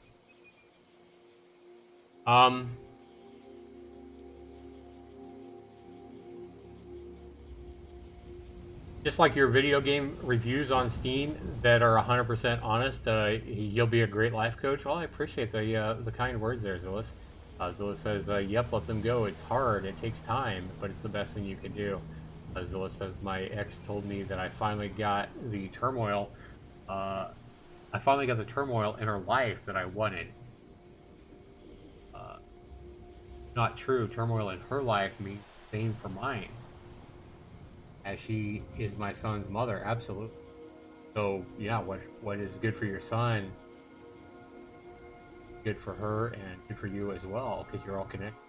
[SPEAKER 1] Just like your video game reviews on Steam that are 100% honest, you'll be a great life coach. Well, I appreciate the kind words there, Zulus. Zulus says, yep, let them go. It's hard. It takes time, but it's the best thing you can do. Zulus says, my ex told me that I finally got the turmoil. I finally got the turmoil in her life that I wanted. Not true. Turmoil in her life means same for mine, as she is my son's mother. Absolutely. So yeah, what is good for your son good for her and good for you as well, because you're all connected.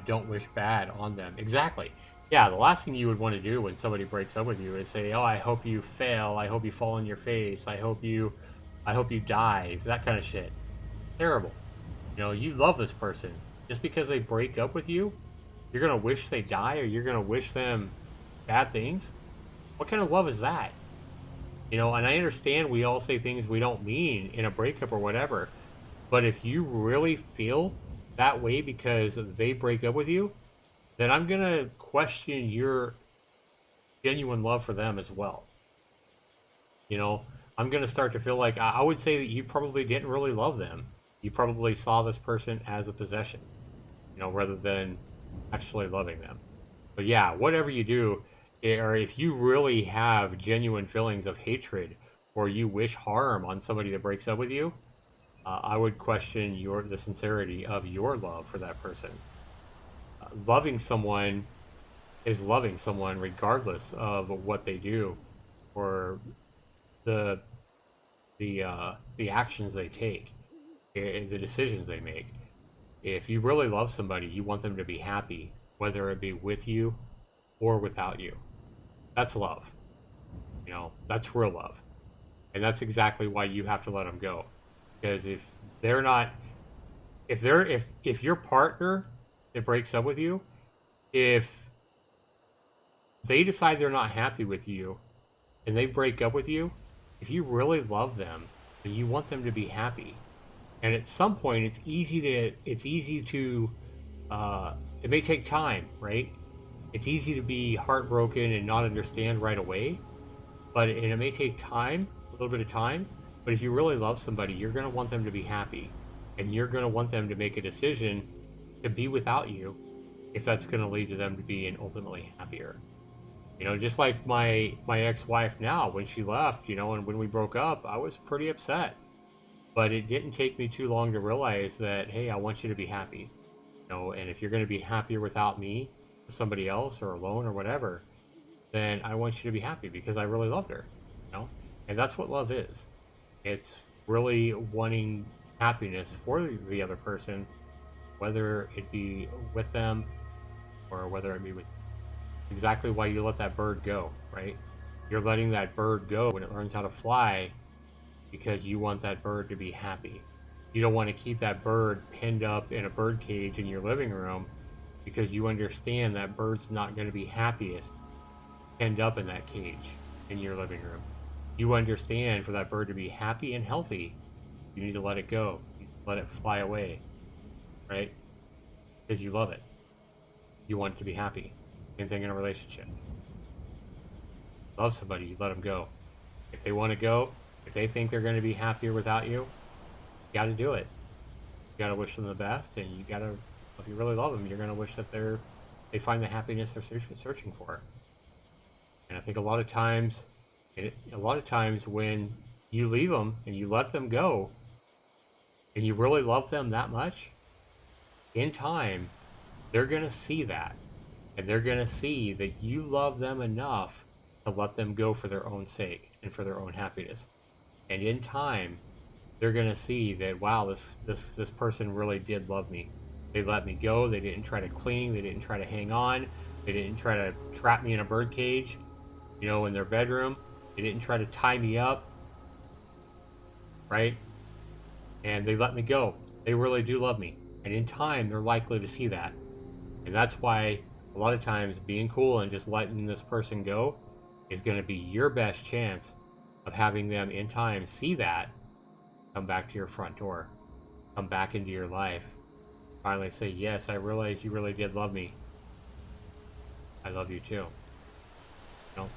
[SPEAKER 1] Don't wish bad on them. Exactly. Yeah, the last thing you would want to do when somebody breaks up with you is say, "Oh, I hope you fail. I hope you fall on your face. I hope you die." So that kind of shit. Terrible. You know, you love this person. Just because they break up with you, you're gonna wish they die, or you're gonna wish them bad things. What kind of love is that? You know, and I understand we all say things we don't mean in a breakup or whatever, but if you really feel that way because they break up with you, then I'm gonna question your genuine love for them as well. You know, I'm gonna start to feel like I would say that you probably didn't really love them. You probably saw this person as a possession, you know, rather than actually loving them. But yeah, whatever you do, or if you really have genuine feelings of hatred or you wish harm on somebody that breaks up with you, I would question the sincerity of your love for that person. Loving someone is loving someone regardless of what they do or the the actions they take, the decisions they make. If you really love somebody, you want them to be happy, whether it be with you or without you. That's love. You know, that's real love. And that's exactly why you have to let them go. Because if they're not, if your partner that breaks up with you, if they decide they're not happy with you and they break up with you, if you really love them, then you want them to be happy. And at some point, it's easy to, it may take time, right? It's easy to be heartbroken and not understand right away, but it may take time, a little bit of time. But if you really love somebody, you're going to want them to be happy, and you're going to want them to make a decision to be without you, if that's going to lead to them to being ultimately happier. You know, just like my ex-wife now, when she left, you know, and when we broke up, I was pretty upset. But it didn't take me too long to realize that, hey, I want you to be happy. You know, and if you're going to be happier without me, with somebody else or alone or whatever, then I want you to be happy because I really loved her. You know, and that's what love is. It's really wanting happiness for the other person, whether it be with them or whether it be with exactly why you let that bird go, right? You're letting that bird go when it learns how to fly because you want that bird to be happy. You don't want to keep that bird pinned up in a bird cage in your living room because you understand that bird's not going to be happiest pinned up in that cage in your living room. You understand for that bird to be happy and healthy, you need to let it go. You let it fly away, right? Because you love it. You want it to be happy. Same thing in a relationship. Love somebody, you let them go. If they want to go, if they think they're going to be happier without you, you got to do it. You got to wish them the best, and you got to, if you really love them, you're going to wish that they find the happiness they're searching for. And I think a lot of times when you leave them and you let them go, and you really love them that much, in time, they're going to see that. And they're going to see that you love them enough to let them go for their own sake and for their own happiness. And in time, they're going to see that, wow, this person really did love me. They let me go. They didn't try to cling. They didn't try to hang on. They didn't try to trap me in a bird cage, you know, in their bedroom. They didn't try to tie me up, right? And they let me go. They really do love me. And in time, they're likely to see that. And that's why a lot of times being cool and just letting this person go is going to be your best chance of having them in time see that, come back to your front door, come back into your life, finally say, yes, I realize you really did love me. I love you too. You know,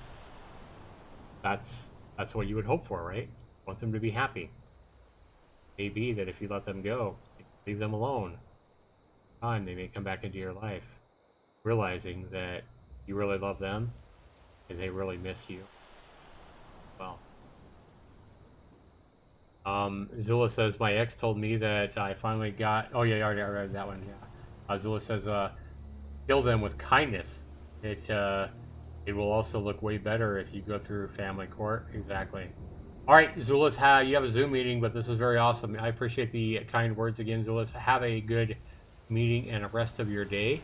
[SPEAKER 1] that's what you would hope for, right? Want them to be happy. Maybe that if you let them go, leave them alone, time they may come back into your life, realizing that you really love them and they really miss you. Well, Zulus says, my ex told me that I finally got, oh yeah, I already read that one, yeah. Zulus says, kill them with kindness. It will also look way better if you go through family court. Exactly. All right, Zulus, you have a Zoom meeting, but this is very awesome. I appreciate the kind words again, Zulus. Have a good meeting and a rest of your day.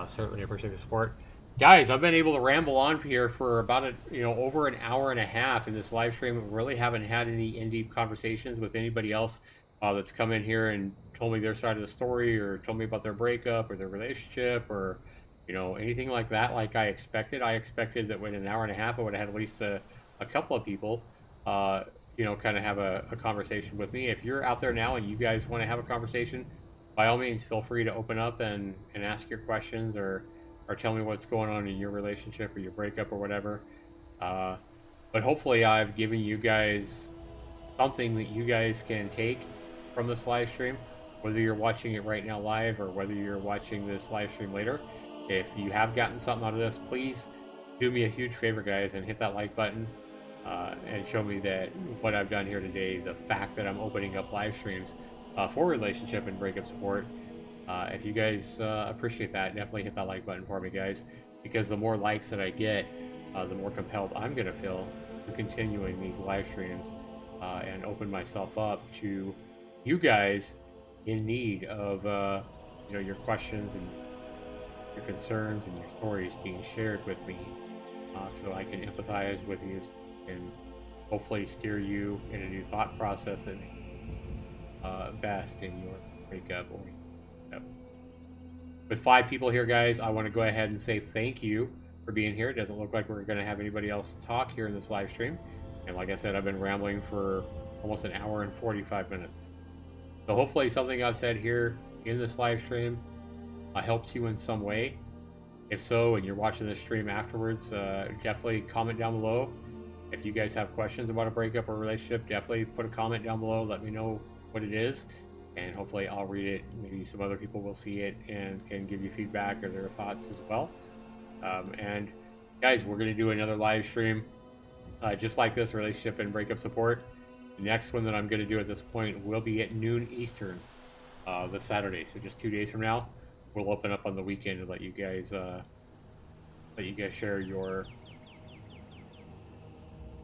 [SPEAKER 1] Certainly appreciate the support. Guys, I've been able to ramble on here for about over an hour and a half in this live stream. We really haven't had any in-deep conversations with anybody else that's come in here and told me their side of the story, or told me about their breakup or their relationship, or anything like that. Like I expected. I expected that within an hour and a half, I would have had at least a couple of people, kind of have a conversation with me. If you're out there now and you guys want to have a conversation, by all means, feel free to open up and ask your questions, or tell me what's going on in your relationship or your breakup or whatever. But hopefully I've given you guys something that you guys can take from this live stream, whether you're watching it right now live or whether you're watching this live stream later. If you have gotten something out of this, please do me a huge favor, guys, and hit that like button, and show me that what I've done here today, the fact that I'm opening up live streams for relationship and breakup support. If you guys appreciate that, definitely hit that like button for me, guys, because the more likes that I get, the more compelled I'm going to feel to continuing these live streams and open myself up to you guys in need of your questions and your concerns and your stories being shared with me, so I can empathize with you and hopefully steer you in a new thought process and best in your breakup or breakup. With 5 people here, guys, I want to go ahead and say thank you for being here. It doesn't look like we're going to have anybody else talk here in this live stream. And like I said, I've been rambling for almost an hour and 45 minutes. So hopefully something I've said here in this live stream helps you in some way. If so, and you're watching this stream afterwards, definitely comment down below. If you guys have questions about a breakup or relationship, definitely put a comment down below. Let me know what it is, and hopefully I'll read it. Maybe some other people will see it and can give you feedback or their thoughts as well. And guys, we're going to do another live stream just like this, relationship and breakup support. The next one that I'm going to do at this point will be at noon Eastern this Saturday. So just 2 days from now, we'll open up on the weekend and let you guys share your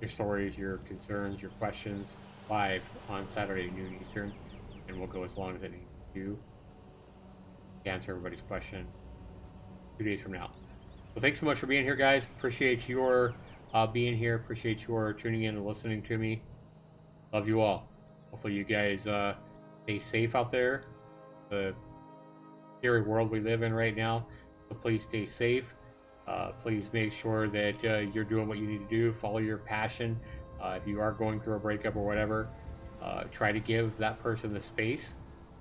[SPEAKER 1] stories, your concerns, your questions live on Saturday noon Eastern, and we'll go as long as it needs to answer everybody's question 2 days from now. So thanks so much for being here, guys. Appreciate your being here. Appreciate your tuning in and listening to me. Love you all. Hopefully you guys stay safe out there. The scary world we live in right now. So please stay safe. Please make sure that you're doing what you need to do. Follow your passion. If you are going through a breakup or whatever, try to give that person the space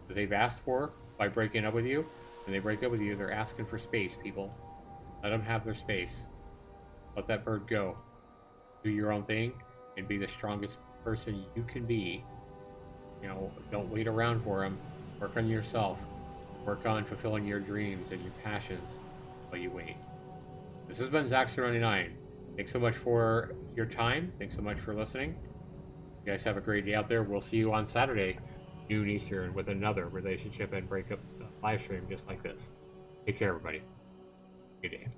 [SPEAKER 1] that they've asked for by breaking up with you. When they break up with you, they're asking for space, people. Let them have their space. Let that bird go. Do your own thing and be the strongest person you can be. Don't wait around for them. Work on yourself. Work on fulfilling your dreams and your passions while you wait. This has been Zaxter99. Thanks so much for your time. Thanks so much for listening. You guys have a great day out there. We'll see you on Saturday, noon Eastern, with another relationship and breakup live stream just like this. Take care, everybody. Good day.